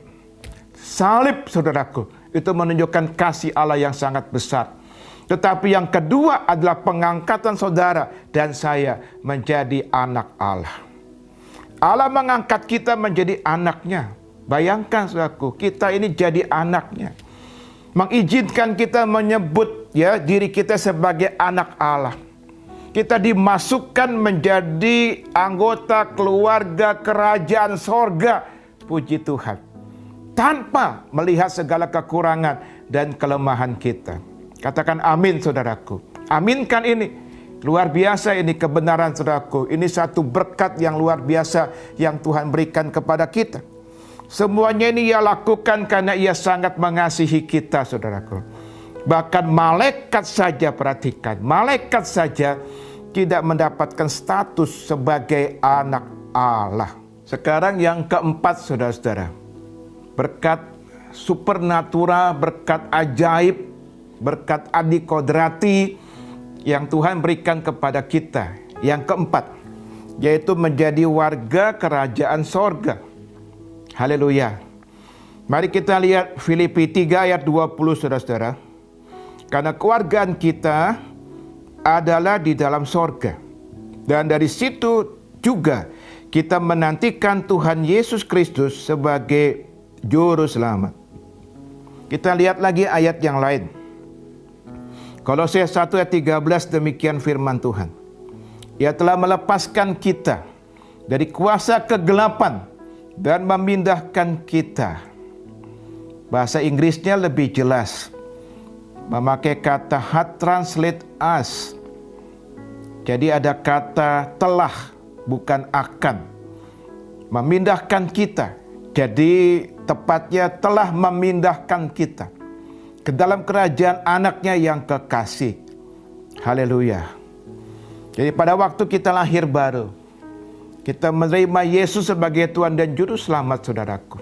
Salib, saudaraku, itu menunjukkan kasih Allah yang sangat besar. Tetapi yang kedua adalah pengangkatan saudara dan saya menjadi anak Allah. Allah mengangkat kita menjadi anaknya. Bayangkan, saudaraku, kita ini jadi anaknya. Mengizinkan kita menyebut, ya, diri kita sebagai anak Allah. Kita dimasukkan menjadi anggota keluarga kerajaan sorga. Puji Tuhan. Tanpa melihat segala kekurangan dan kelemahan kita. Katakan amin, saudaraku. Aminkan ini. Luar biasa ini kebenaran, saudaraku. Ini satu berkat yang luar biasa yang Tuhan berikan kepada kita. Semuanya ini Ia lakukan karena Ia sangat mengasihi kita, saudaraku. Bahkan malaikat saja, perhatikan, malaikat saja tidak mendapatkan status sebagai anak Allah. Sekarang yang keempat, saudara-saudara. Berkat supernatural, berkat ajaib, berkat adikodrati yang Tuhan berikan kepada kita. Yang keempat, yaitu menjadi warga kerajaan sorga. Haleluya. Mari kita lihat Filipi 3 ayat 20, saudara-saudara. Karena kewargaan kita adalah di dalam sorga. Dan dari situ juga kita menantikan Tuhan Yesus Kristus sebagai Juru Selamat. Kita lihat lagi ayat yang lain. Kolose 1 ayat 13, demikian firman Tuhan. Ia telah melepaskan kita dari kuasa kegelapan dan memindahkan kita. Bahasa Inggrisnya lebih jelas. Memakai kata had translate us. Jadi ada kata telah, bukan akan. Memindahkan kita. Jadi tepatnya telah memindahkan kita ke dalam kerajaan anaknya yang kekasih. Haleluya. Jadi pada waktu kita lahir baru, kita menerima Yesus sebagai Tuhan dan Juru Selamat, saudaraku.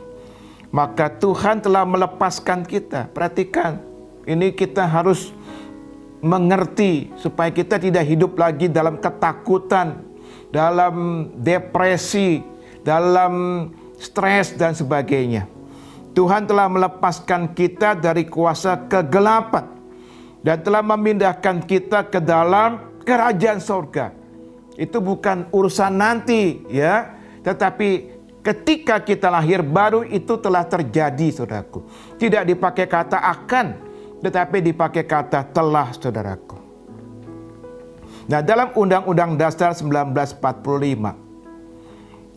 Maka Tuhan telah melepaskan kita. Perhatikan, ini kita harus mengerti supaya kita tidak hidup lagi dalam ketakutan, dalam depresi, dalam stres dan sebagainya. Tuhan telah melepaskan kita dari kuasa kegelapan dan telah memindahkan kita ke dalam kerajaan sorga. Itu bukan urusan nanti, ya, tetapi ketika kita lahir baru itu telah terjadi, saudaraku. Tidak dipakai kata akan, tetapi dipakai kata telah, saudaraku. Nah, dalam Undang-Undang Dasar 1945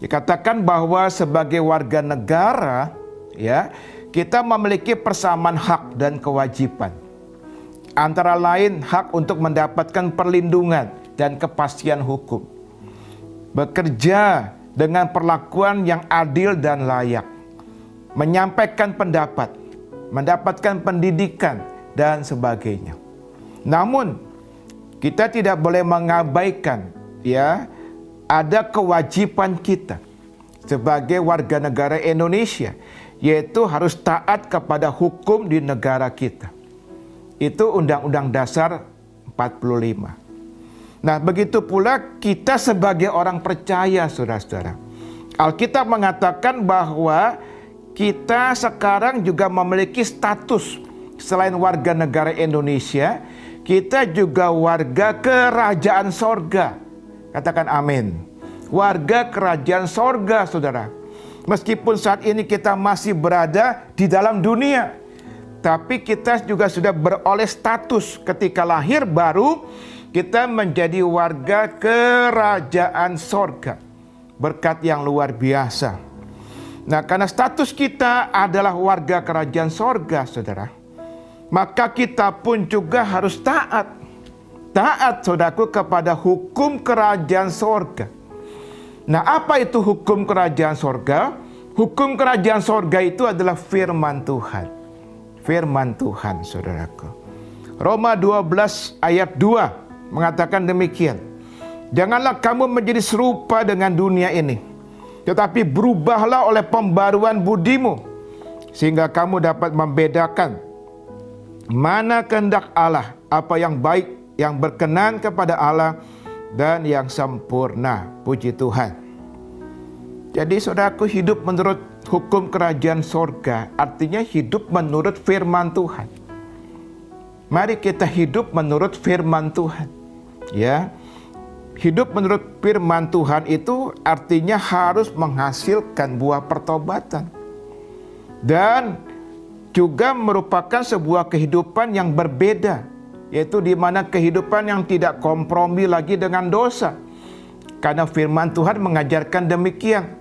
dikatakan bahwa sebagai warga negara, ya, kita memiliki persamaan hak dan kewajiban. Antara lain hak untuk mendapatkan perlindungan dan kepastian hukum. Bekerja dengan perlakuan yang adil dan layak. Menyampaikan pendapat, mendapatkan pendidikan dan sebagainya. Namun kita tidak boleh mengabaikan, ya, ada kewajiban kita sebagai warga negara Indonesia, yaitu harus taat kepada hukum di negara kita. Itu Undang-Undang Dasar 45. Nah, begitu pula kita sebagai orang percaya, saudara-saudara. Alkitab mengatakan bahwa kita sekarang juga memiliki status selain warga negara Indonesia, kita juga warga kerajaan sorga. Katakan amin. Warga kerajaan sorga, saudara. Meskipun saat ini kita masih berada di dalam dunia, tapi kita juga sudah beroleh status ketika lahir baru, kita menjadi warga kerajaan sorga. Berkat yang luar biasa. Nah, karena status kita adalah warga kerajaan sorga, saudara, maka kita pun juga harus taat. Taat, saudaraku, kepada hukum kerajaan sorga. Nah, apa itu hukum kerajaan sorga? Hukum kerajaan sorga itu adalah firman Tuhan. Firman Tuhan, saudaraku. Roma 12 ayat 2 mengatakan demikian. Janganlah kamu menjadi serupa dengan dunia ini, tetapi berubahlah oleh pembaruan budimu, sehingga kamu dapat membedakan mana kehendak Allah, apa yang baik, yang berkenan kepada Allah, dan yang sempurna. Puji Tuhan. Jadi saudaraku, hidup menurut hukum kerajaan sorga artinya hidup menurut firman Tuhan. Mari kita hidup menurut firman Tuhan. Ya, hidup menurut firman Tuhan itu artinya harus menghasilkan buah pertobatan. Dan juga merupakan sebuah kehidupan yang berbeda yaitu di mana kehidupan yang tidak kompromi lagi dengan dosa. Karena firman Tuhan mengajarkan demikian.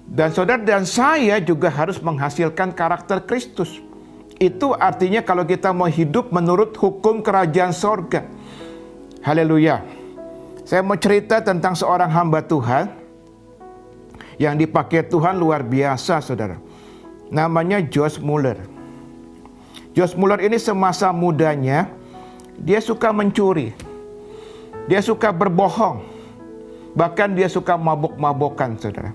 Dan saudara dan saya juga harus menghasilkan karakter Kristus. Itu artinya kalau kita mau hidup menurut hukum kerajaan sorga. Haleluya. Saya mau cerita tentang seorang hamba Tuhan yang dipakai Tuhan luar biasa, saudara. Namanya Josh Muller. Josh Muller ini semasa mudanya dia suka mencuri, dia suka berbohong, bahkan dia suka mabok-mabokan, saudara.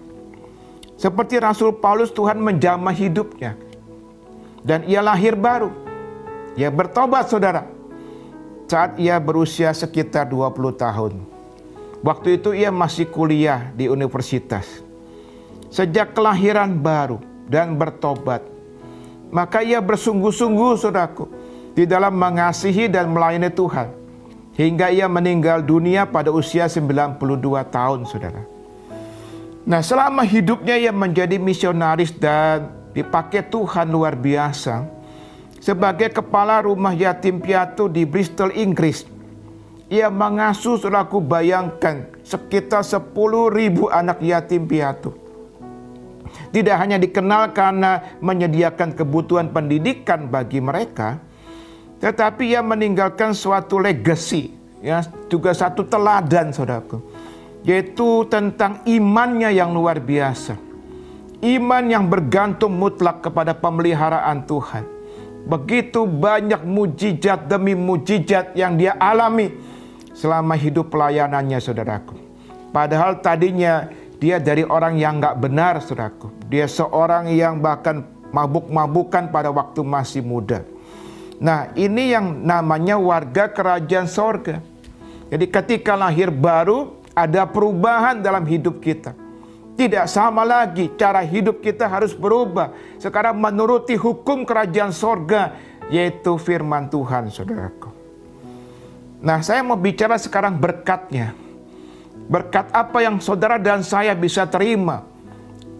Seperti Rasul Paulus, Tuhan menjamah hidupnya dan ia lahir baru. Ia bertobat, saudara, saat ia berusia sekitar 20 tahun. Waktu itu ia masih kuliah di universitas. Sejak kelahiran baru dan bertobat, maka ia bersungguh-sungguh, saudaraku, di dalam mengasihi dan melayani Tuhan, hingga ia meninggal dunia pada usia 92 tahun, saudara. Nah, selama hidupnya ia menjadi misionaris dan dipakai Tuhan luar biasa sebagai kepala rumah yatim piatu di Bristol, Inggris. Ia mengasuh, saudaraku, bayangkan, sekitar 10.000 anak yatim piatu. Tidak hanya dikenal karena menyediakan kebutuhan pendidikan bagi mereka, tetapi ia meninggalkan suatu legacy, ya, juga satu teladan, saudaraku, yaitu tentang imannya yang luar biasa. Iman yang bergantung mutlak kepada pemeliharaan Tuhan. Begitu banyak mujizat demi mujizat yang dia alami selama hidup pelayanannya, saudaraku. Padahal tadinya dia dari orang yang gak benar, saudaraku. Dia seorang yang bahkan mabuk-mabukan pada waktu masih muda. Nah, ini yang namanya warga kerajaan sorga. Jadi ketika lahir baru, ada perubahan dalam hidup kita. Tidak sama lagi, cara hidup kita harus berubah. Sekarang menuruti hukum kerajaan sorga, yaitu firman Tuhan, saudaraku. Nah, saya mau bicara sekarang berkatnya. Berkat apa yang saudara dan saya bisa terima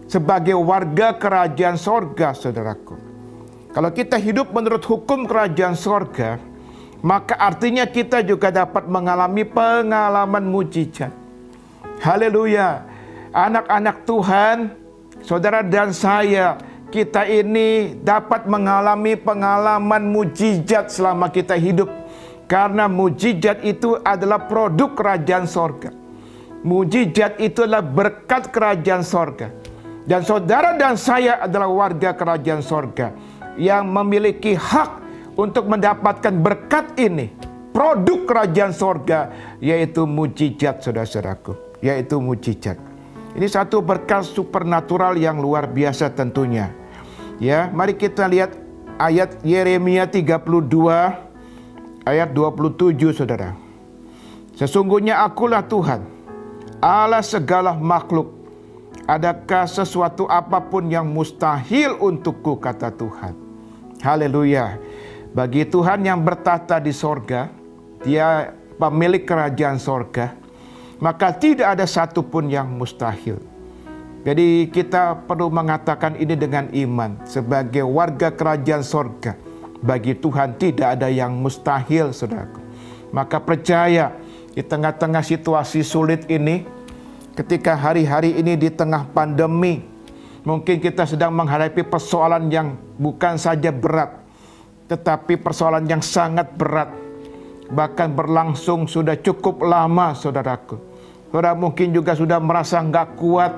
sebagai warga kerajaan sorga, saudaraku. Kalau kita hidup menurut hukum kerajaan sorga, maka artinya kita juga dapat mengalami pengalaman mujizat. Haleluya. Anak-anak Tuhan, saudara dan saya, kita ini dapat mengalami pengalaman mujizat selama kita hidup. Karena mujizat itu adalah produk kerajaan sorga. Mujizat itu adalah berkat kerajaan sorga. Dan saudara dan saya adalah warga kerajaan sorga yang memiliki hak untuk mendapatkan berkat ini, produk kerajaan sorga, yaitu mujizat, saudara-saudaraku, yaitu mujizat. Ini satu berkat supernatural yang luar biasa tentunya. Ya, mari kita lihat ayat Yeremia 32 ayat 27, saudara. Sesungguhnya akulah Tuhan, Allah segala makhluk. Adakah sesuatu apapun yang mustahil untukku, kata Tuhan. Haleluya. Bagi Tuhan yang bertata di sorga, dia pemilik kerajaan sorga, maka tidak ada satupun yang mustahil. Jadi kita perlu mengatakan ini dengan iman. Sebagai warga kerajaan sorga, bagi Tuhan tidak ada yang mustahil, saudaraku. Maka percaya, di tengah-tengah situasi sulit ini, ketika hari-hari ini di tengah pandemi, mungkin kita sedang menghadapi persoalan yang bukan saja berat, tetapi persoalan yang sangat berat, bahkan berlangsung sudah cukup lama, saudaraku. Saudara mungkin juga sudah merasa nggak kuat,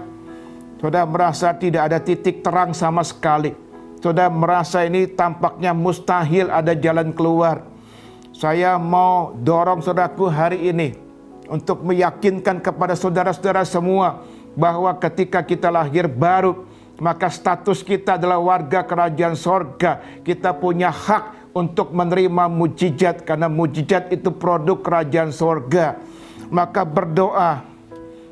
saudara merasa tidak ada titik terang sama sekali, saudara merasa ini tampaknya mustahil ada jalan keluar. Saya mau dorong saudaraku hari ini untuk meyakinkan kepada saudara-saudara semua bahwa ketika kita lahir baru, maka status kita adalah warga kerajaan sorga. Kita punya hak untuk menerima mujizat, karena mujizat itu produk kerajaan sorga. Maka berdoa,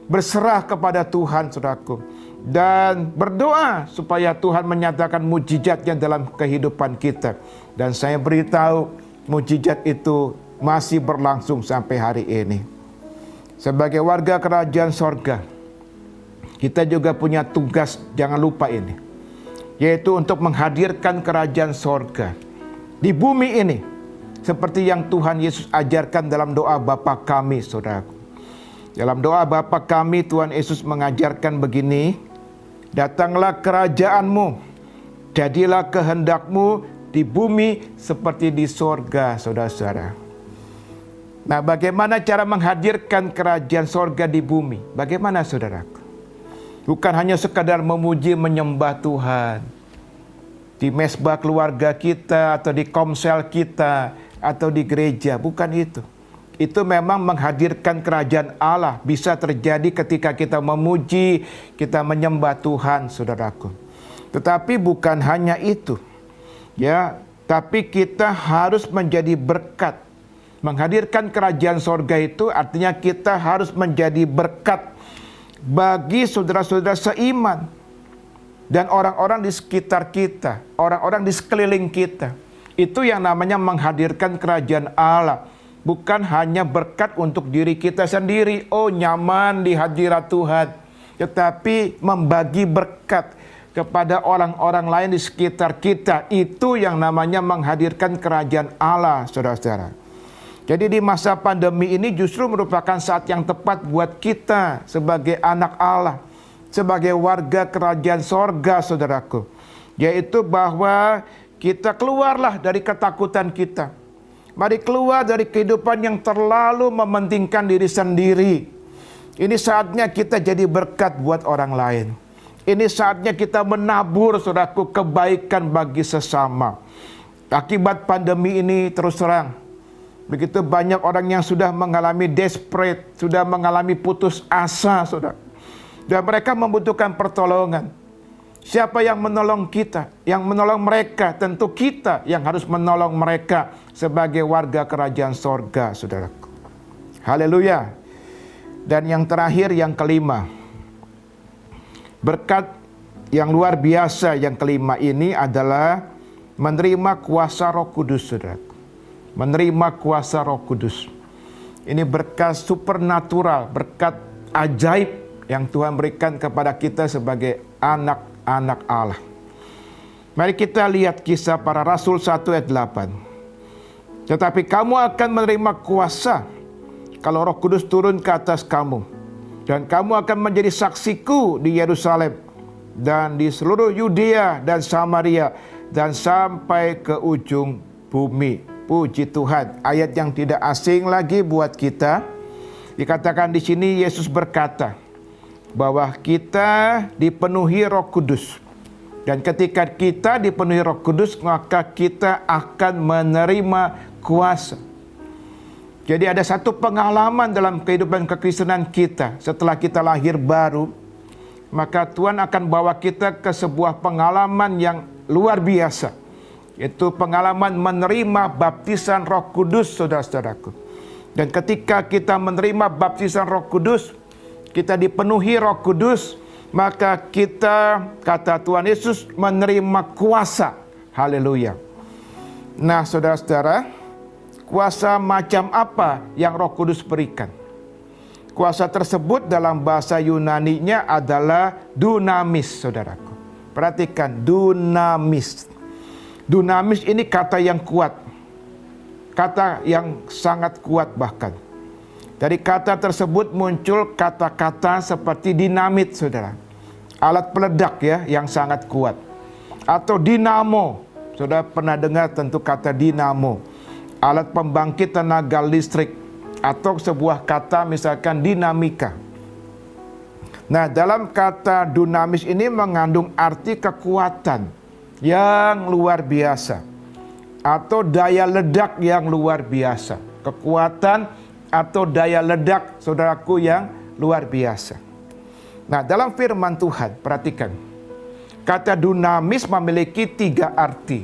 berserah kepada Tuhan, saudaraku, dan berdoa supaya Tuhan menyatakan mujizatnya dalam kehidupan kita. Dan saya beritahu, mujizat itu masih berlangsung sampai hari ini. Sebagai warga kerajaan sorga, kita juga punya tugas, jangan lupa ini, yaitu untuk menghadirkan kerajaan sorga di bumi ini Seperti yang Tuhan Yesus ajarkan dalam doa Bapa kami, saudaraku. Dalam doa Bapa kami, Tuhan Yesus mengajarkan begini, datanglah kerajaan-Mu, jadilah kehendak-Mu di bumi seperti di sorga, saudara-saudara. Nah, bagaimana cara menghadirkan kerajaan sorga di bumi? Bagaimana, saudaraku? Bukan hanya sekadar memuji menyembah Tuhan di mesbah keluarga kita, atau di komsel kita, atau di gereja. Bukan itu. Itu memang menghadirkan kerajaan Allah. Bisa terjadi ketika kita memuji, kita menyembah Tuhan, saudaraku. Tetapi bukan hanya itu. Ya, tapi kita harus menjadi berkat. Menghadirkan kerajaan sorga itu artinya kita harus menjadi berkat bagi saudara-saudara seiman dan orang-orang di sekitar kita, orang-orang di sekeliling kita. Itu yang namanya menghadirkan kerajaan Allah. Bukan hanya berkat untuk diri kita sendiri, oh nyaman di hadirat Tuhan, tetapi membagi berkat kepada orang-orang lain di sekitar kita. Itu yang namanya menghadirkan kerajaan Allah, saudara-saudara. Jadi di masa pandemi ini justru merupakan saat yang tepat buat kita sebagai anak Allah, sebagai warga kerajaan sorga, saudaraku. Yaitu bahwa kita keluarlah dari ketakutan kita. Mari keluar dari kehidupan yang terlalu mementingkan diri sendiri. Ini saatnya kita jadi berkat buat orang lain. Ini saatnya kita menabur, saudaraku, kebaikan bagi sesama. Akibat pandemi ini terus terang, begitu banyak orang yang sudah mengalami desperate, sudah mengalami putus asa, saudara. Dan mereka membutuhkan pertolongan. Siapa yang menolong kita? Yang menolong mereka, tentu kita yang harus menolong mereka sebagai warga kerajaan sorga, saudaraku. Haleluya. Dan yang terakhir, yang kelima. Berkat yang luar biasa yang kelima ini adalah menerima kuasa Roh Kudus, saudaraku. Menerima kuasa Roh Kudus. Ini berkat supernatural, berkat ajaib yang Tuhan berikan kepada kita sebagai anak-anak Allah. Mari kita lihat Kisah Para Rasul 1 ayat 8. Tetapi kamu akan menerima kuasa kalau Roh Kudus turun ke atas kamu, dan kamu akan menjadi saksiku di Yerusalem dan di seluruh Yudea dan Samaria dan sampai ke ujung bumi. Puji Tuhan, ayat yang tidak asing lagi buat kita. Dikatakan di sini Yesus berkata bahwa kita dipenuhi Roh Kudus. Dan ketika kita dipenuhi Roh Kudus, maka kita akan menerima kuasa. Jadi ada satu pengalaman dalam kehidupan kekristenan kita setelah kita lahir baru, maka Tuhan akan bawa kita ke sebuah pengalaman yang luar biasa. Itu pengalaman menerima baptisan Roh Kudus, saudara-saudaraku. Dan ketika kita menerima baptisan Roh Kudus, kita dipenuhi Roh Kudus, maka kita, kata Tuhan Yesus, menerima kuasa. Haleluya. Nah, saudara-saudara, kuasa macam apa yang Roh Kudus berikan? Kuasa tersebut dalam bahasa Yunani-nya adalah dunamis, saudaraku. Perhatikan, dunamis. Dunamis ini kata yang kuat. Kata yang sangat kuat bahkan. Dari kata tersebut muncul kata-kata seperti dinamit, saudara. Alat peledak ya, yang sangat kuat. Atau dinamo. Saudara pernah dengar tentu kata dinamo. Alat pembangkit tenaga listrik. Atau sebuah kata misalkan dinamika. Nah, dalam kata dunamis ini mengandung arti kekuatan yang luar biasa, atau daya ledak yang luar biasa. Kekuatan atau daya ledak, saudaraku, yang luar biasa. Nah, dalam firman Tuhan, perhatikan, kata dunamis memiliki 3 arti.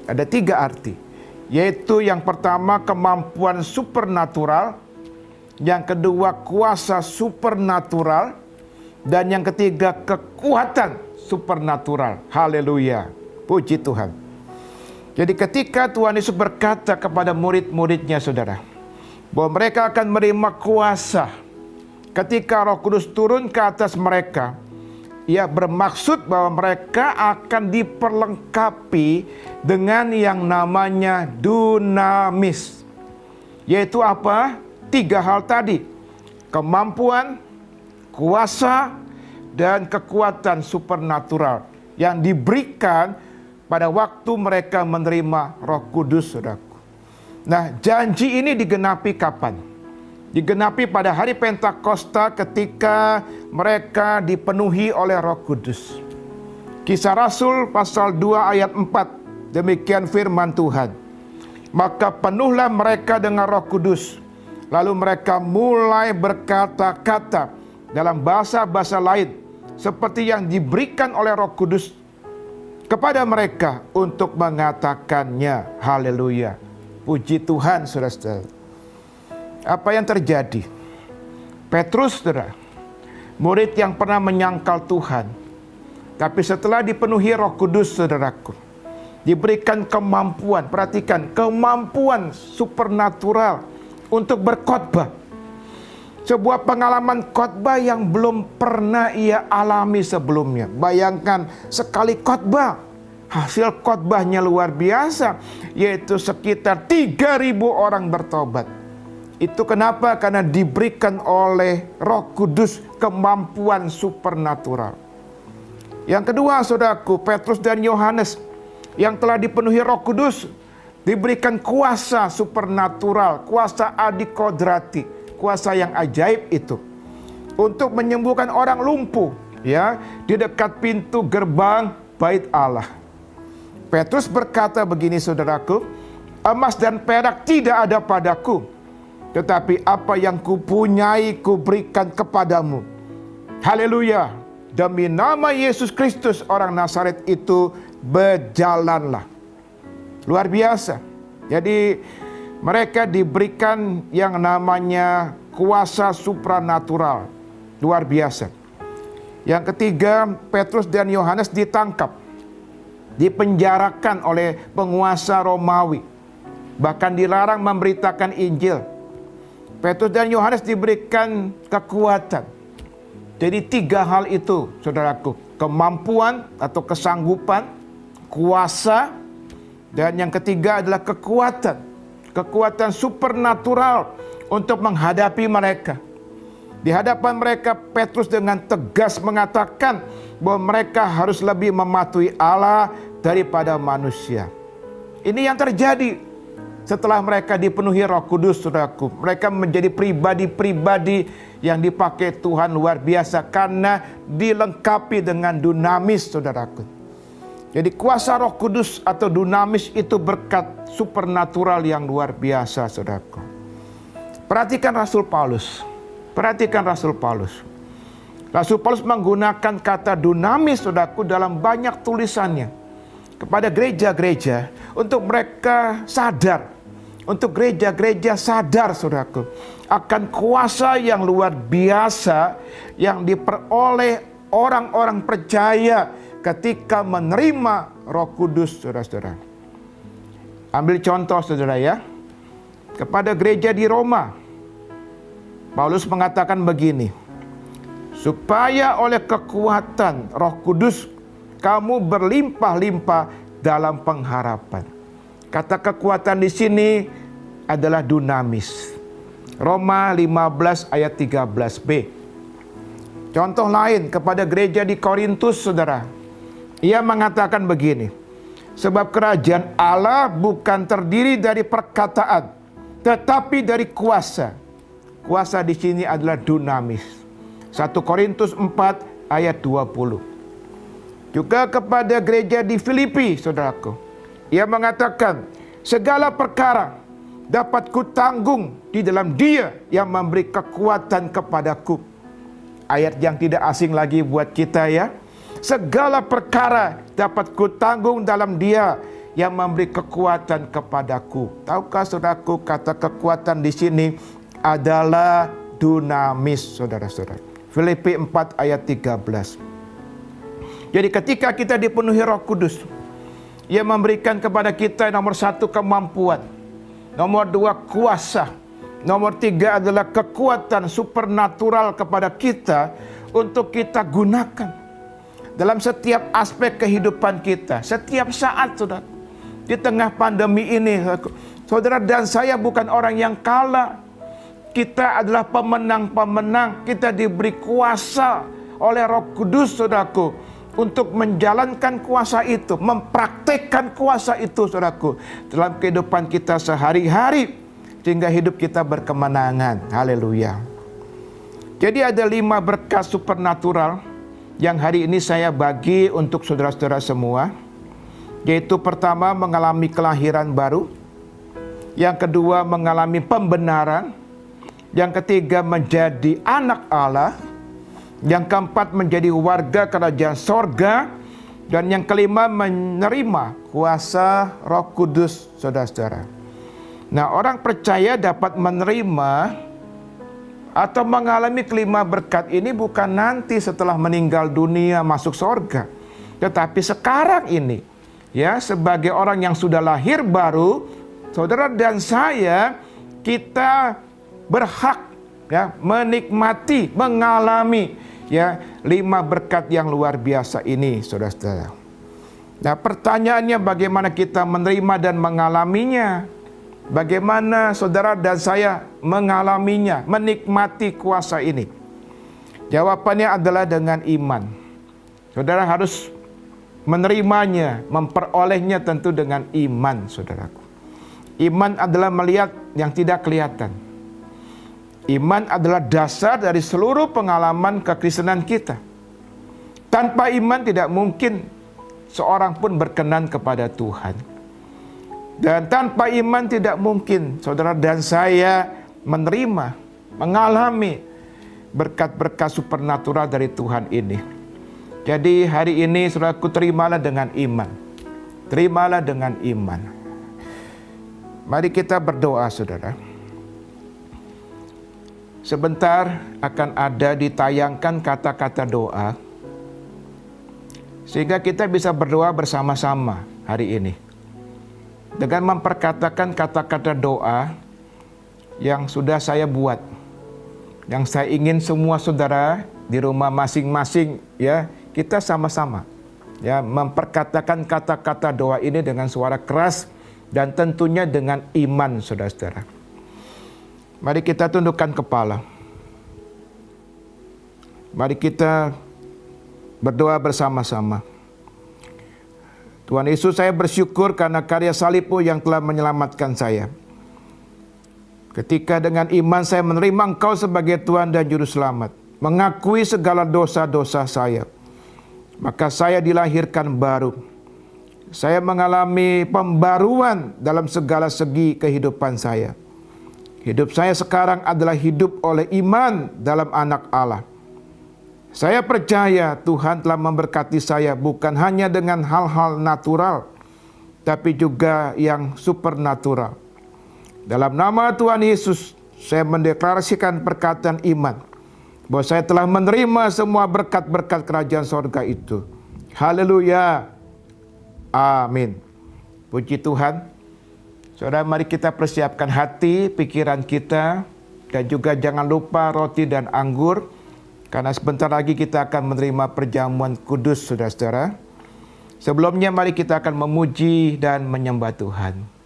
Ada 3 arti, yaitu yang pertama kemampuan supernatural, yang kedua kuasa supernatural, dan yang ketiga kekuatan supernatural. Haleluya. Puji Tuhan. Jadi ketika Tuhan Yesus berkata kepada murid-muridnya, saudara, bahwa mereka akan menerima kuasa ketika Roh Kudus turun ke atas mereka, ia bermaksud bahwa mereka akan diperlengkapi dengan yang namanya dunamis. Yaitu apa? 3 hal tadi. Kemampuan, kuasa, dan kekuatan supernatural yang diberikan pada waktu mereka menerima Roh Kudus, saudaraku. Nah, janji ini digenapi kapan? Digenapi pada hari Pentakosta ketika mereka dipenuhi oleh Roh Kudus. Kisah Rasul pasal 2 ayat 4, demikian firman Tuhan. Maka penuhlah mereka dengan Roh Kudus, lalu mereka mulai berkata-kata dalam bahasa-bahasa lain, seperti yang diberikan oleh Roh Kudus kepada mereka untuk mengatakannya. Haleluya. Puji Tuhan, saudara-saudara. Apa yang terjadi? Petrus, saudara, murid yang pernah menyangkal Tuhan, tapi setelah dipenuhi Roh Kudus, saudaraku, diberikan kemampuan, perhatikan, kemampuan supernatural untuk berkhotbah. Sebuah pengalaman khotbah yang belum pernah ia alami sebelumnya. Bayangkan, sekali khotbah, hasil khotbahnya luar biasa, yaitu sekitar 3.000 orang bertobat. Itu kenapa? Karena diberikan oleh Roh Kudus kemampuan supernatural. Yang kedua, saudaraku, Petrus dan Yohanes yang telah dipenuhi Roh Kudus diberikan kuasa supernatural, kuasa adikodrati, kuasa yang ajaib itu untuk menyembuhkan orang lumpuh, ya, di dekat pintu gerbang Bait Allah. Petrus berkata begini, saudaraku, emas dan perak tidak ada padaku, tetapi apa yang kupunyai kuberikan kepadamu. Haleluya. Demi nama Yesus Kristus orang Nazaret itu berjalanlah. Luar biasa. Jadi mereka diberikan yang namanya kuasa supranatural. Luar biasa. Yang ketiga, Petrus dan Yohanes ditangkap, dipenjarakan oleh penguasa Romawi, bahkan dilarang memberitakan Injil. Petrus dan Yohanes diberikan kekuatan. Jadi 3 hal itu, saudaraku, kemampuan atau kesanggupan, kuasa, dan yang ketiga adalah kekuatan. Kekuatan supernatural untuk menghadapi mereka. Di hadapan mereka, Petrus dengan tegas mengatakan bahwa mereka harus lebih mematuhi Allah daripada manusia. Ini yang terjadi setelah mereka dipenuhi Roh Kudus, saudaraku. Mereka menjadi pribadi-pribadi yang dipakai Tuhan luar biasa karena dilengkapi dengan dunamis, saudaraku. Jadi kuasa Roh Kudus atau dunamis itu berkat supernatural yang luar biasa, saudaraku. Perhatikan Rasul Paulus. Perhatikan Rasul Paulus. Rasul Paulus menggunakan kata dunamis, saudaraku, dalam banyak tulisannya kepada gereja-gereja untuk mereka sadar. Untuk gereja-gereja sadar, saudaraku, akan kuasa yang luar biasa yang diperoleh orang-orang percaya ketika menerima Roh Kudus, saudara-saudara. Ambil contoh, saudara, ya. Kepada gereja di Roma, Paulus mengatakan begini, supaya oleh kekuatan Roh Kudus kamu berlimpah-limpah dalam pengharapan. Kata kekuatan di sini adalah dunamis. Roma 15 ayat 13b. Contoh lain kepada gereja di Korintus, saudara. Ia mengatakan begini, sebab kerajaan Allah bukan terdiri dari perkataan, tetapi dari kuasa. Kuasa di sini adalah dunamis. 1 Korintus 4 ayat 20. Juga kepada gereja di Filipi, saudaraku. Ia mengatakan, segala perkara dapat kutanggung di dalam Dia yang memberi kekuatan kepadaku. Ayat yang tidak asing lagi buat kita, ya. Segala perkara dapat kutanggung dalam Dia yang memberi kekuatan kepadaku. Tahukah, saudaraku, kata kekuatan di sini adalah dunamis, saudara-saudara. Filipi 4 ayat 13. Jadi ketika kita dipenuhi Roh Kudus, Ia memberikan kepada kita nomor 1 kemampuan, nomor 2 kuasa, nomor 3 adalah kekuatan supernatural kepada kita untuk kita gunakan dalam setiap aspek kehidupan kita, setiap saat, saudara. di tengah pandemi ini. Saudara dan saya bukan orang yang kalah. Kita adalah pemenang-pemenang. Kita diberi kuasa oleh Roh Kudus, saudaraku, untuk menjalankan kuasa itu, mempraktekkan kuasa itu, saudaraku, dalam kehidupan kita sehari-hari, sehingga hidup kita berkemenangan. Haleluya. Jadi ada 5 berkat supernatural yang hari ini saya bagi untuk saudara-saudara semua. Yaitu pertama, mengalami kelahiran baru. Yang kedua, mengalami pembenaran. Yang ketiga, menjadi anak Allah. Yang keempat, menjadi warga kerajaan sorga. Dan yang kelima, menerima kuasa Roh Kudus, saudara-saudara. Nah, orang percaya dapat menerima atau mengalami kelima berkat ini bukan nanti setelah meninggal dunia masuk sorga, tetapi sekarang ini, ya, sebagai orang yang sudah lahir baru, saudara dan saya, kita berhak, ya, menikmati, mengalami, ya, 5 berkat yang luar biasa ini, saudara-saudara. Nah, pertanyaannya bagaimana kita menerima dan mengalaminya? Bagaimana saudara dan saya mengalaminya, menikmati kuasa ini? Jawabannya adalah dengan iman. Saudara harus menerimanya, memperolehnya tentu dengan iman, saudaraku. Iman adalah melihat yang tidak kelihatan. Iman adalah dasar dari seluruh pengalaman kekristenan kita. Tanpa iman tidak mungkin seorang pun berkenan kepada Tuhan. Dan tanpa iman tidak mungkin saudara dan saya menerima, mengalami berkat-berkat supernatural dari Tuhan ini. Jadi hari ini saudaraku, terimalah dengan iman. Terimalah dengan iman. Mari kita berdoa, saudara. Sebentar akan ada ditayangkan kata-kata doa, sehingga kita bisa berdoa bersama-sama hari ini, dengan memperkatakan kata-kata doa yang sudah saya buat, yang saya ingin semua saudara di rumah masing-masing, ya, kita sama-sama, ya, memperkatakan kata-kata doa ini dengan suara keras dan tentunya dengan iman, saudara-saudara. Mari kita tundukkan kepala. Mari kita berdoa bersama-sama. Tuhan Yesus, saya bersyukur karena karya salib-Mu yang telah menyelamatkan saya. Ketika dengan iman saya menerima Engkau sebagai Tuhan dan Juru Selamat, mengakui segala dosa-dosa saya, maka saya dilahirkan baru. Saya mengalami pembaruan dalam segala segi kehidupan saya. Hidup saya sekarang adalah hidup oleh iman dalam Anak Allah. Saya percaya Tuhan telah memberkati saya bukan hanya dengan hal-hal natural, tapi juga yang supernatural. Dalam nama Tuhan Yesus, saya mendeklarasikan perkataan iman, bahwa saya telah menerima semua berkat-berkat kerajaan sorga itu. Haleluya. Amin. Puji Tuhan. Saudara, mari kita persiapkan hati, pikiran kita, dan juga jangan lupa roti dan anggur, karena sebentar lagi kita akan menerima perjamuan kudus, saudara-saudara. Sebelumnya mari kita akan memuji dan menyembah Tuhan.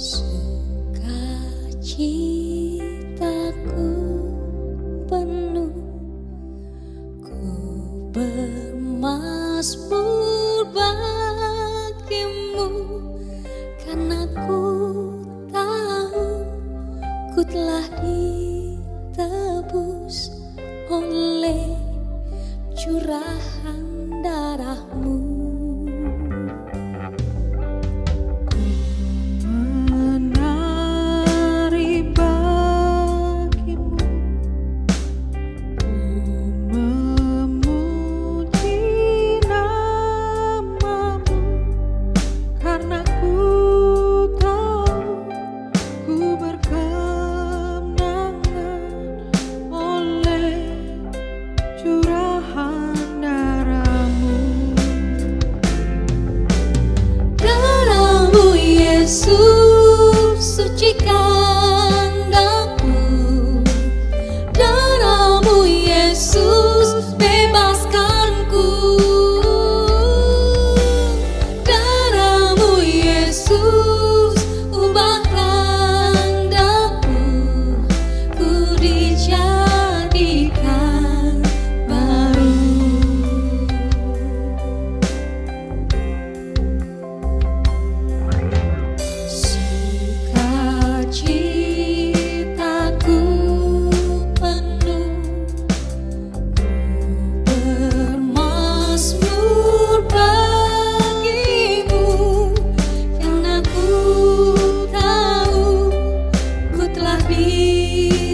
Sukacitaku penuh, ku bermazmur bagimu, karena ku tahu ku telah ditebus oleh curahan darah-Mu. Curahan darah-Mu.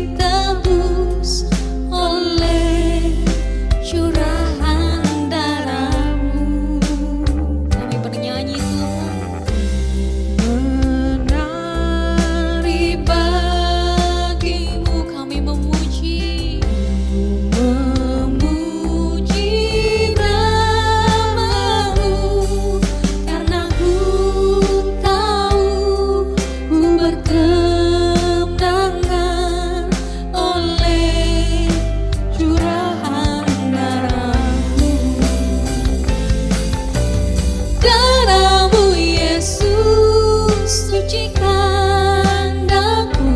ditebus oleh curahan darah-Mu. Kami bernyanyi Tuhan, menari bagi-Mu, kami memuji nama-Mu, karena Ku tahu Ku berkemenangan oleh curahan darah-Mu. Darah-Mu Yesus sucikan daku,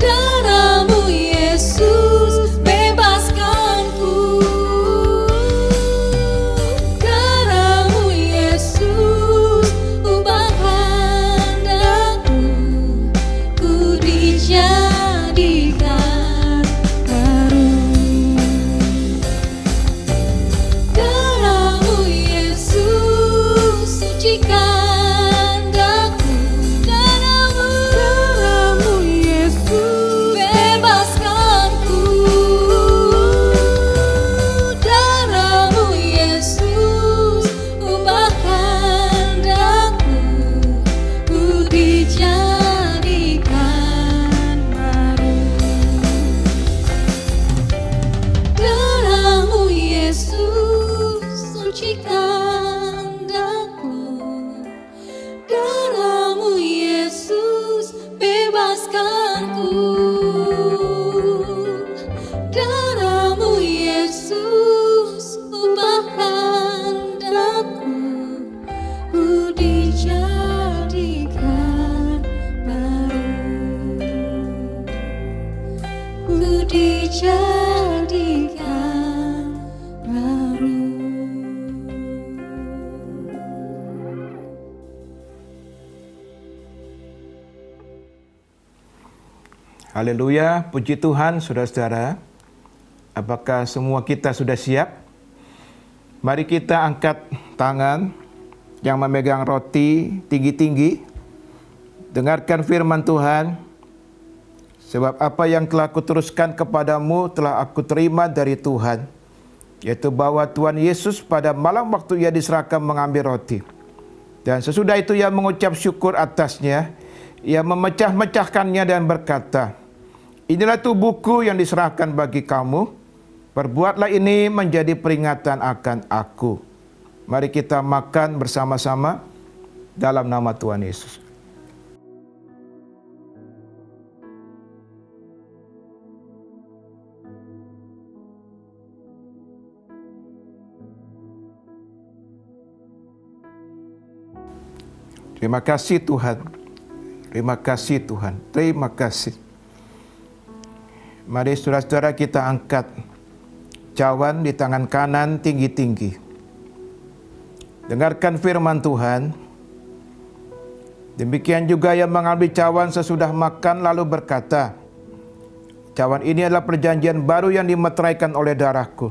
darah-Mu Yesus bebaskanku, darah-Mu Yesus ubahkan daku, ku dijadikan baru. Darah-Mu Yesus sucikan daku, darah-Mu Yesus bebaskanku, darah-Mu Yesus ubahkan daku, ku dijadikan baru. Darah-Mu Yesus sucikan daku, darah-Mu Yesus bebaskanku, darah-Mu Yesus ubahkan daku, ku dijadikan baru, ku dijadikan baru. Haleluya, puji Tuhan saudara-saudara. Apakah semua kita sudah siap? Mari kita angkat tangan yang memegang roti tinggi-tinggi. Dengarkan firman Tuhan. Sebab apa yang telah kuteruskan kepadamu telah aku terima dari Tuhan, yaitu bahwa Tuhan Yesus pada malam waktu ia diserahkan mengambil roti. Dan sesudah itu ia mengucap syukur atasnya, ia memecah-mecahkannya dan berkata, inilah tubuhku yang diserahkan bagi kamu, perbuatlah ini menjadi peringatan akan aku. Mari kita makan bersama-sama dalam nama Tuhan Yesus. Terima kasih Tuhan. Terima kasih Tuhan. Terima kasih. Mari saudara-saudara kita angkat cawan di tangan kanan tinggi-tinggi. Dengarkan firman Tuhan. Demikian juga yang mengambil cawan sesudah makan lalu berkata, cawan ini adalah perjanjian baru yang dimeteraikan oleh darahku.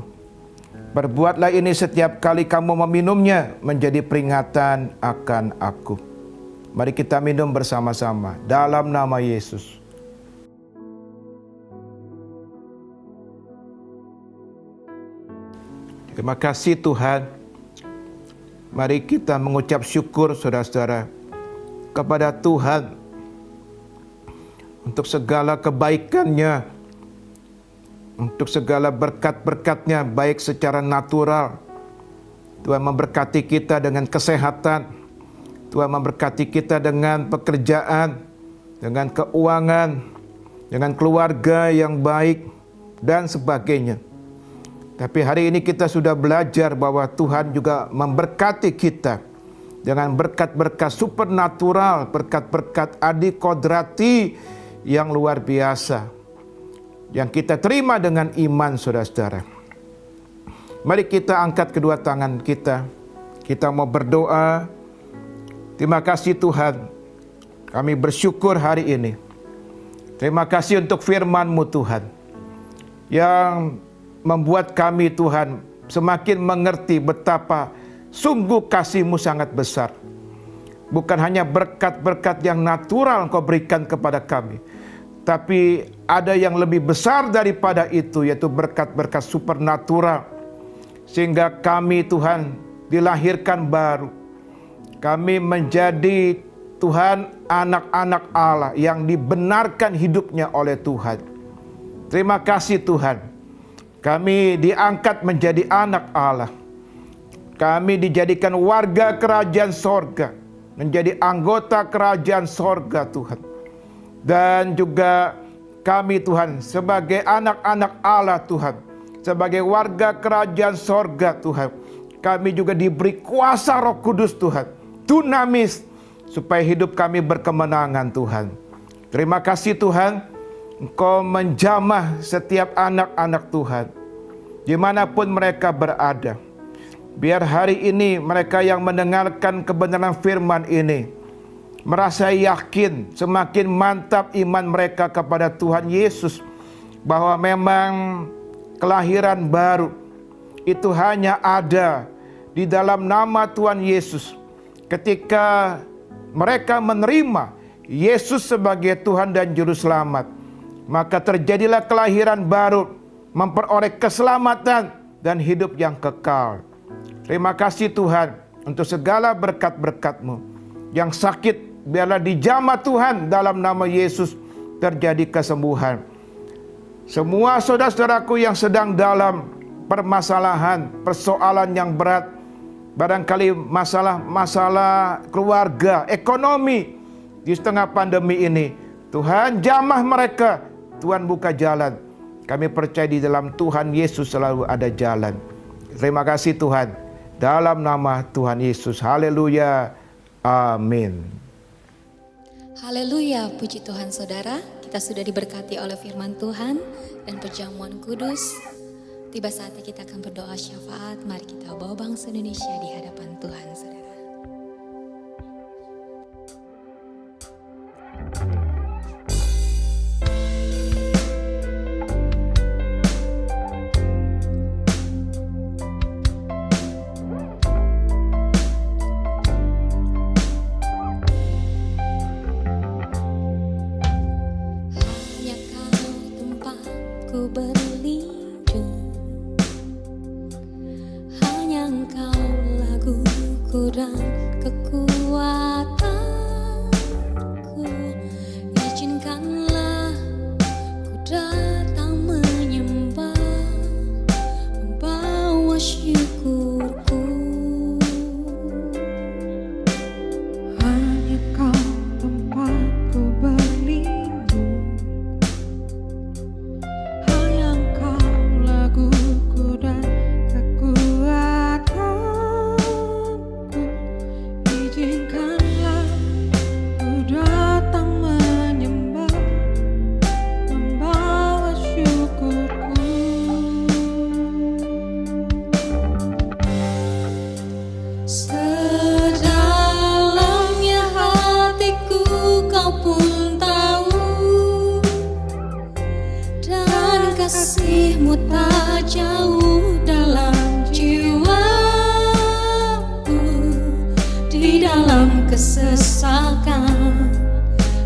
Perbuatlah ini setiap kali kamu meminumnya menjadi peringatan akan aku. Mari kita minum bersama-sama dalam nama Yesus. Terima kasih Tuhan. Mari kita mengucap syukur saudara-saudara kepada Tuhan untuk segala kebaikannya, untuk segala berkat-berkatnya, baik secara natural. Tuhan memberkati kita dengan kesehatan, Tuhan memberkati kita dengan pekerjaan, dengan keuangan, dengan keluarga yang baik, dan sebagainya. Tapi hari ini kita sudah belajar bahwa Tuhan juga memberkati kita dengan berkat-berkat supernatural, berkat-berkat adikodrati yang luar biasa, yang kita terima dengan iman saudara-saudara. Mari kita angkat kedua tangan kita. Kita mau berdoa. Terima kasih Tuhan, kami bersyukur hari ini. Terima kasih untuk firman-Mu Tuhan, yang membuat kami Tuhan semakin mengerti betapa sungguh kasih-Mu sangat besar. Bukan hanya berkat-berkat yang natural Engkau berikan kepada kami, tapi ada yang lebih besar daripada itu, yaitu berkat-berkat supernatural. Sehingga kami Tuhan dilahirkan baru. Kami menjadi Tuhan anak-anak Allah yang dibenarkan hidupnya oleh Tuhan. Terima kasih Tuhan. Kami diangkat menjadi anak Allah. Kami dijadikan warga kerajaan sorga, menjadi anggota kerajaan sorga Tuhan. Dan juga kami Tuhan sebagai anak-anak Allah Tuhan, sebagai warga kerajaan sorga Tuhan, kami juga diberi kuasa Roh Kudus Tuhan, dunamis, supaya hidup kami berkemenangan Tuhan. Terima kasih Tuhan, Engkau menjamah setiap anak-anak Tuhan, dimanapun mereka berada. Biar hari ini mereka yang mendengarkan kebenaran firman ini merasa yakin, semakin mantap iman mereka kepada Tuhan Yesus, bahwa memang kelahiran baru itu hanya ada di dalam nama Tuhan Yesus. Ketika mereka menerima Yesus sebagai Tuhan dan Juru Selamat, maka terjadilah kelahiran baru, memperoleh keselamatan dan hidup yang kekal. Terima kasih Tuhan untuk segala berkat-berkat-Mu. Yang sakit biarlah dijamah Tuhan, dalam nama Yesus terjadi kesembuhan. Semua saudara-saudaraku yang sedang dalam permasalahan, persoalan yang berat, barangkali masalah keluarga, ekonomi di setengah pandemi ini, Tuhan jamah mereka, Tuhan buka jalan. Kami percaya di dalam Tuhan Yesus selalu ada jalan. Terima kasih Tuhan, dalam nama Tuhan Yesus. Haleluya. Amin. Haleluya, puji Tuhan saudara. Kita sudah diberkati oleh firman Tuhan dan perjamuan kudus. Tiba saatnya kita akan berdoa syafaat. Mari kita bawa bangsa Indonesia di hadapan Tuhan saudara. kasih-Mu tak jauh dalam jiwaku, di dalam kesesakan,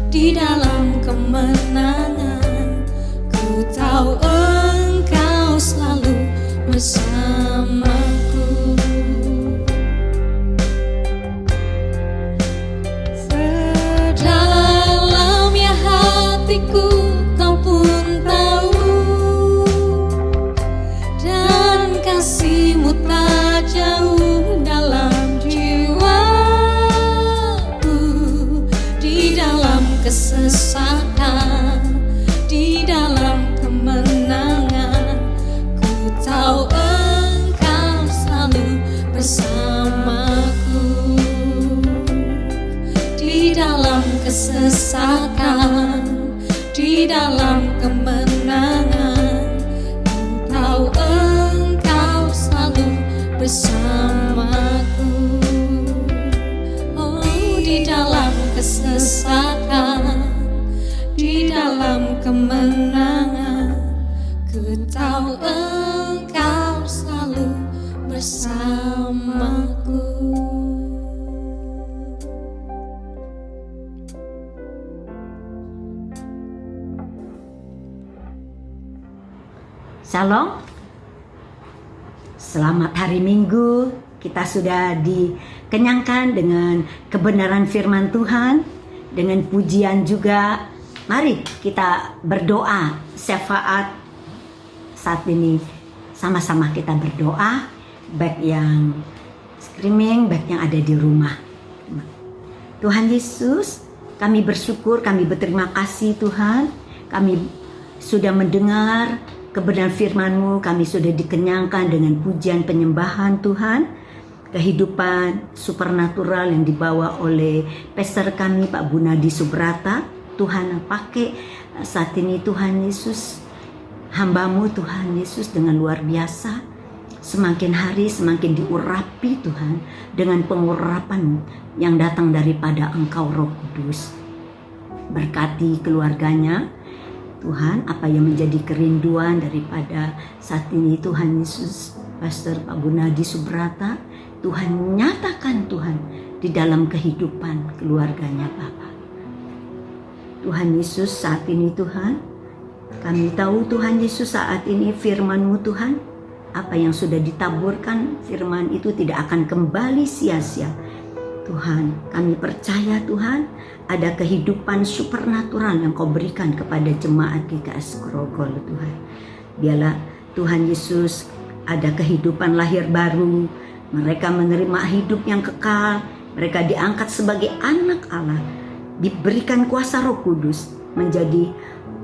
di dalam kemenangan. Ku tahu Engkau selalu bersamaku. Sedalamnya hatiku Kau pun tahu, dan kasih-Mu tak jauh dalam jiwaku, di dalam kesesakan, di dalam kemenangan. Ku tahu Engkau selalu bersamaku, di dalam kesesakan, di dalam kemenangan. Ku tahu Engkau selalu bersamaku. Oh, di dalam kesesakan, di dalam kemenangan. Ku tahu Engkau selalu bersamaku. Shalom. Selamat hari Minggu. Kita sudah dikenyangkan dengan kebenaran firman Tuhan, dengan pujian juga. Mari kita berdoa syafaat saat ini. Sama-sama kita berdoa, baik yang streaming, baik yang ada di rumah. Tuhan Yesus, kami bersyukur, kami berterima kasih Tuhan. Kami sudah mendengar kebenaran firman-Mu, kami sudah dikenyangkan dengan pujian penyembahan Tuhan. Kehidupan supernatural yang dibawa oleh pastor kami Pak Gunadi Subrata. Tuhan pakai saat ini Tuhan Yesus, hamba-Mu Tuhan Yesus dengan luar biasa. Semakin hari semakin diurapi Tuhan dengan pengurapan yang datang daripada Engkau Roh Kudus. Berkati keluarganya Tuhan, apa yang menjadi kerinduan daripada saat ini Tuhan Yesus, Pastor Pak Gunadi Subrata, Tuhan nyatakan Tuhan di dalam kehidupan keluarganya Bapa. Tuhan Yesus saat ini Tuhan, kami tahu Tuhan Yesus saat ini firman-Mu Tuhan, apa yang sudah ditaburkan firman itu tidak akan kembali sia-sia. Tuhan, kami percaya Tuhan, ada kehidupan supernatural yang Kau berikan kepada jemaat GKS Grogol Tuhan. Biarlah Tuhan Yesus ada kehidupan lahir baru, mereka menerima hidup yang kekal, mereka diangkat sebagai anak Allah, diberikan kuasa Roh Kudus menjadi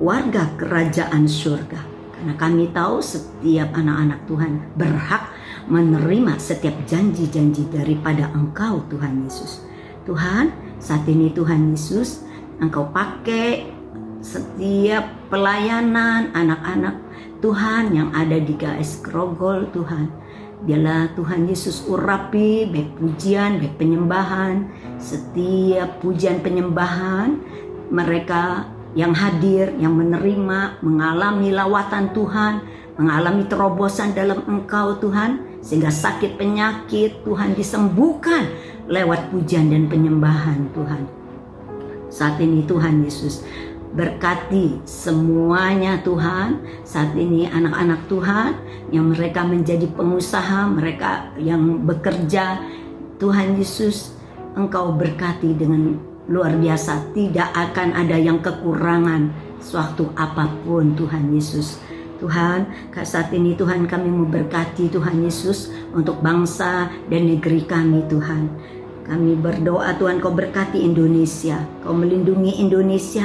warga kerajaan surga. Karena kami tahu setiap anak-anak Tuhan berhak menerima setiap janji-janji daripada Engkau Tuhan Yesus. Tuhan, saat ini Tuhan Yesus, Engkau pakai setiap pelayanan anak-anak Tuhan yang ada di GKS Grogol Tuhan. Biarlah Tuhan Yesus urapi baik pujian, baik penyembahan, setiap pujian penyembahan mereka yang hadir, yang menerima, mengalami lawatan Tuhan, mengalami terobosan dalam Engkau Tuhan, sehingga sakit penyakit Tuhan disembuhkan lewat pujian dan penyembahan Tuhan. Saat ini Tuhan Yesus berkati semuanya Tuhan. Saat ini anak-anak Tuhan yang mereka menjadi pengusaha, mereka yang bekerja, Tuhan Yesus Engkau berkati dengan luar biasa. Tidak akan ada yang kekurangan sewaktu apapun Tuhan Yesus. Tuhan, saat ini Tuhan kami memberkati Tuhan Yesus untuk bangsa dan negeri kami Tuhan. Kami berdoa Tuhan Kau berkati Indonesia, Kau melindungi Indonesia.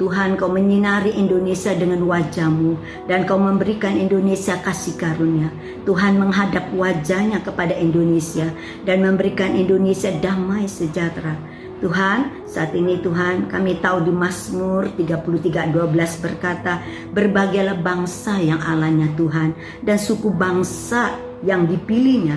Tuhan Kau menyinari Indonesia dengan wajah-Mu dan Kau memberikan Indonesia kasih karunia. Tuhan menghadap wajahnya kepada Indonesia dan memberikan Indonesia damai sejahtera. Tuhan, saat ini Tuhan kami tahu di Mazmur 33:12 berkata, berbahagialah bangsa yang Allahnya Tuhan dan suku bangsa yang dipilihnya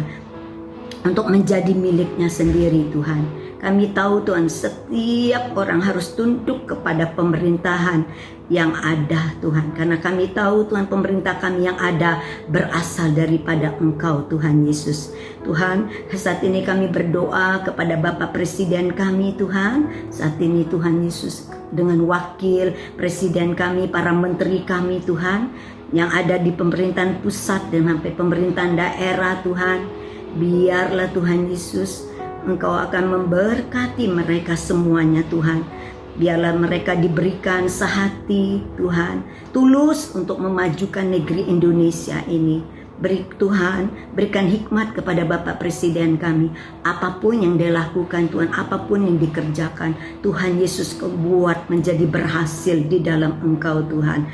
untuk menjadi miliknya sendiri Tuhan. Kami tahu Tuhan setiap orang harus tunduk kepada pemerintahan yang ada Tuhan. Karena kami tahu Tuhan pemerintah kami yang ada berasal daripada Engkau Tuhan Yesus. Tuhan, saat ini kami berdoa kepada Bapak Presiden kami Tuhan. Saat ini Tuhan Yesus dengan wakil Presiden kami, para menteri kami Tuhan. Yang ada di pemerintahan pusat dan sampai pemerintahan daerah Tuhan. Biarlah Tuhan Yesus Engkau akan memberkati mereka semuanya Tuhan. Biarlah mereka diberikan sehati Tuhan, tulus untuk memajukan negeri Indonesia ini. Beri Tuhan, berikan hikmat kepada Bapak Presiden kami. Apapun yang dia lakukan Tuhan, apapun yang dikerjakan, Tuhan Yesus Kau buat menjadi berhasil di dalam Engkau Tuhan.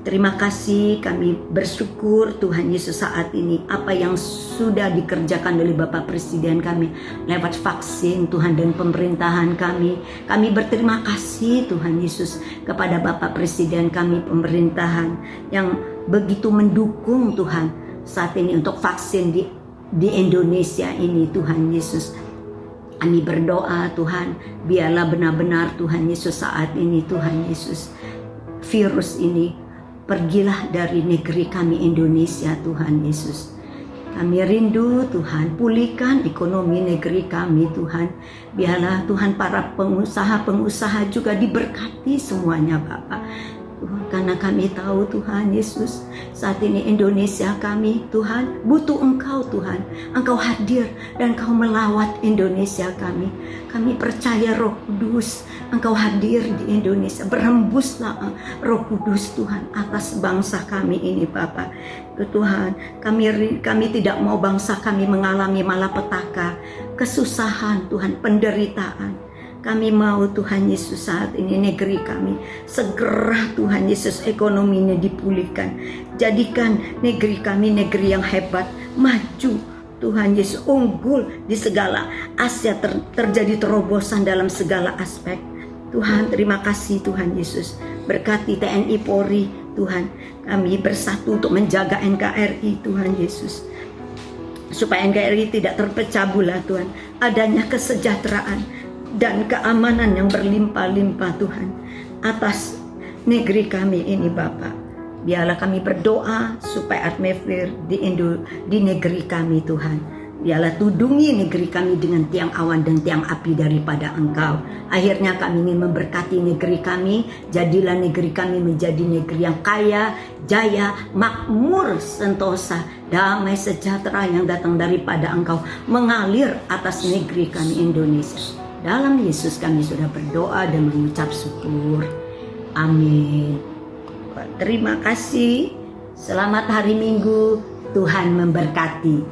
Terima kasih, kami bersyukur Tuhan Yesus saat ini apa yang sudah dikerjakan oleh Bapak Presiden kami lewat vaksin Tuhan dan pemerintahan kami. Kami berterima kasih Tuhan Yesus kepada Bapak Presiden kami, pemerintahan yang begitu mendukung Tuhan saat ini untuk vaksin di Indonesia ini Tuhan Yesus. Kami berdoa Tuhan, biarlah benar-benar Tuhan Yesus saat ini Tuhan Yesus, virus ini pergilah dari negeri kami Indonesia Tuhan Yesus. Kami rindu Tuhan, pulihkan ekonomi negeri kami Tuhan. Biarlah Tuhan para pengusaha-pengusaha juga diberkati semuanya Bapak. Tuhan, karena kami tahu Tuhan Yesus, saat ini Indonesia kami Tuhan butuh Engkau Tuhan. Engkau hadir dan Engkau melawat Indonesia kami. Kami percaya Roh Kudus Engkau hadir di Indonesia. Berhembuslah Roh Kudus Tuhan atas bangsa kami ini Bapa. Tuhan, kami tidak mau bangsa kami mengalami malapetaka, kesusahan Tuhan, penderitaan. Kami mau Tuhan Yesus saat ini negeri kami segera Tuhan Yesus ekonominya dipulihkan. Jadikan negeri kami negeri yang hebat, maju Tuhan Yesus, unggul di segala Asia, terjadi terobosan dalam segala aspek. Tuhan, terima kasih Tuhan Yesus. Berkati TNI Polri Tuhan, kami bersatu untuk menjaga NKRI Tuhan Yesus, supaya NKRI tidak terpecah belah Tuhan. Adanya kesejahteraan dan keamanan yang berlimpah-limpah Tuhan atas negeri kami ini Bapa. Biarlah kami berdoa supaya atmosfer di negeri kami Tuhan. Biarlah tudungi negeri kami dengan tiang awan dan tiang api daripada Engkau. Akhirnya kami ingin memberkati negeri kami. Jadilah negeri kami menjadi negeri yang kaya, jaya, makmur, sentosa, damai, sejahtera yang datang daripada Engkau mengalir atas negeri kami Indonesia. Dalam Yesus kami sudah berdoa dan mengucap syukur. Amin. Terima kasih. Selamat hari Minggu. Tuhan memberkati.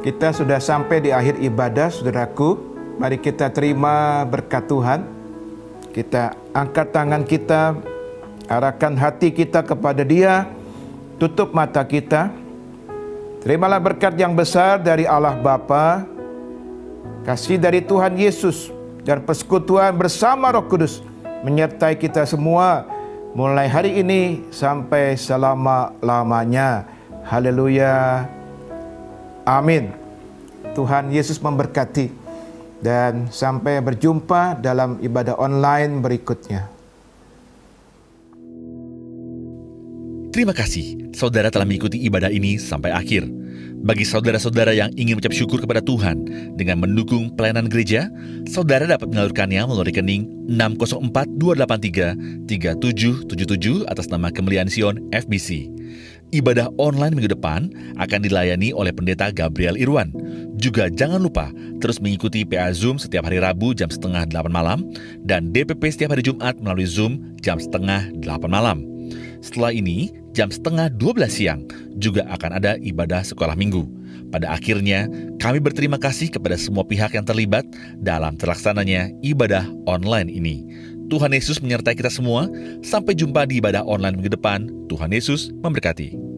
Kita sudah sampai di akhir ibadah, saudaraku. Mari kita terima berkat Tuhan. Kita angkat tangan kita, arahkan hati kita kepada Dia. Tutup mata kita. Terimalah berkat yang besar dari Allah Bapa, kasih dari Tuhan Yesus, dan persekutuan bersama Roh Kudus menyertai kita semua mulai hari ini sampai selama-lamanya. Haleluya. Amin. Tuhan Yesus memberkati, dan sampai berjumpa dalam ibadah online berikutnya. Terima kasih saudara telah mengikuti ibadah ini sampai akhir. Bagi saudara-saudara yang ingin mengucap syukur kepada Tuhan dengan mendukung pelayanan gereja, saudara dapat menyalurkannya melalui rekening 604-283-3777 atas nama Kemuliaan Sion FBC. Ibadah online minggu depan akan dilayani oleh Pendeta Gabriel Irwan. Juga jangan lupa terus mengikuti PA Zoom setiap hari Rabu jam 7:30 malam dan DPP setiap hari Jumat melalui Zoom jam 7:30 malam. Setelah ini, jam 11:30 siang juga akan ada ibadah sekolah minggu. Pada akhirnya, kami berterima kasih kepada semua pihak yang terlibat dalam terlaksananya ibadah online ini. Tuhan Yesus menyertai kita semua. Sampai jumpa di ibadah online minggu depan. Tuhan Yesus memberkati.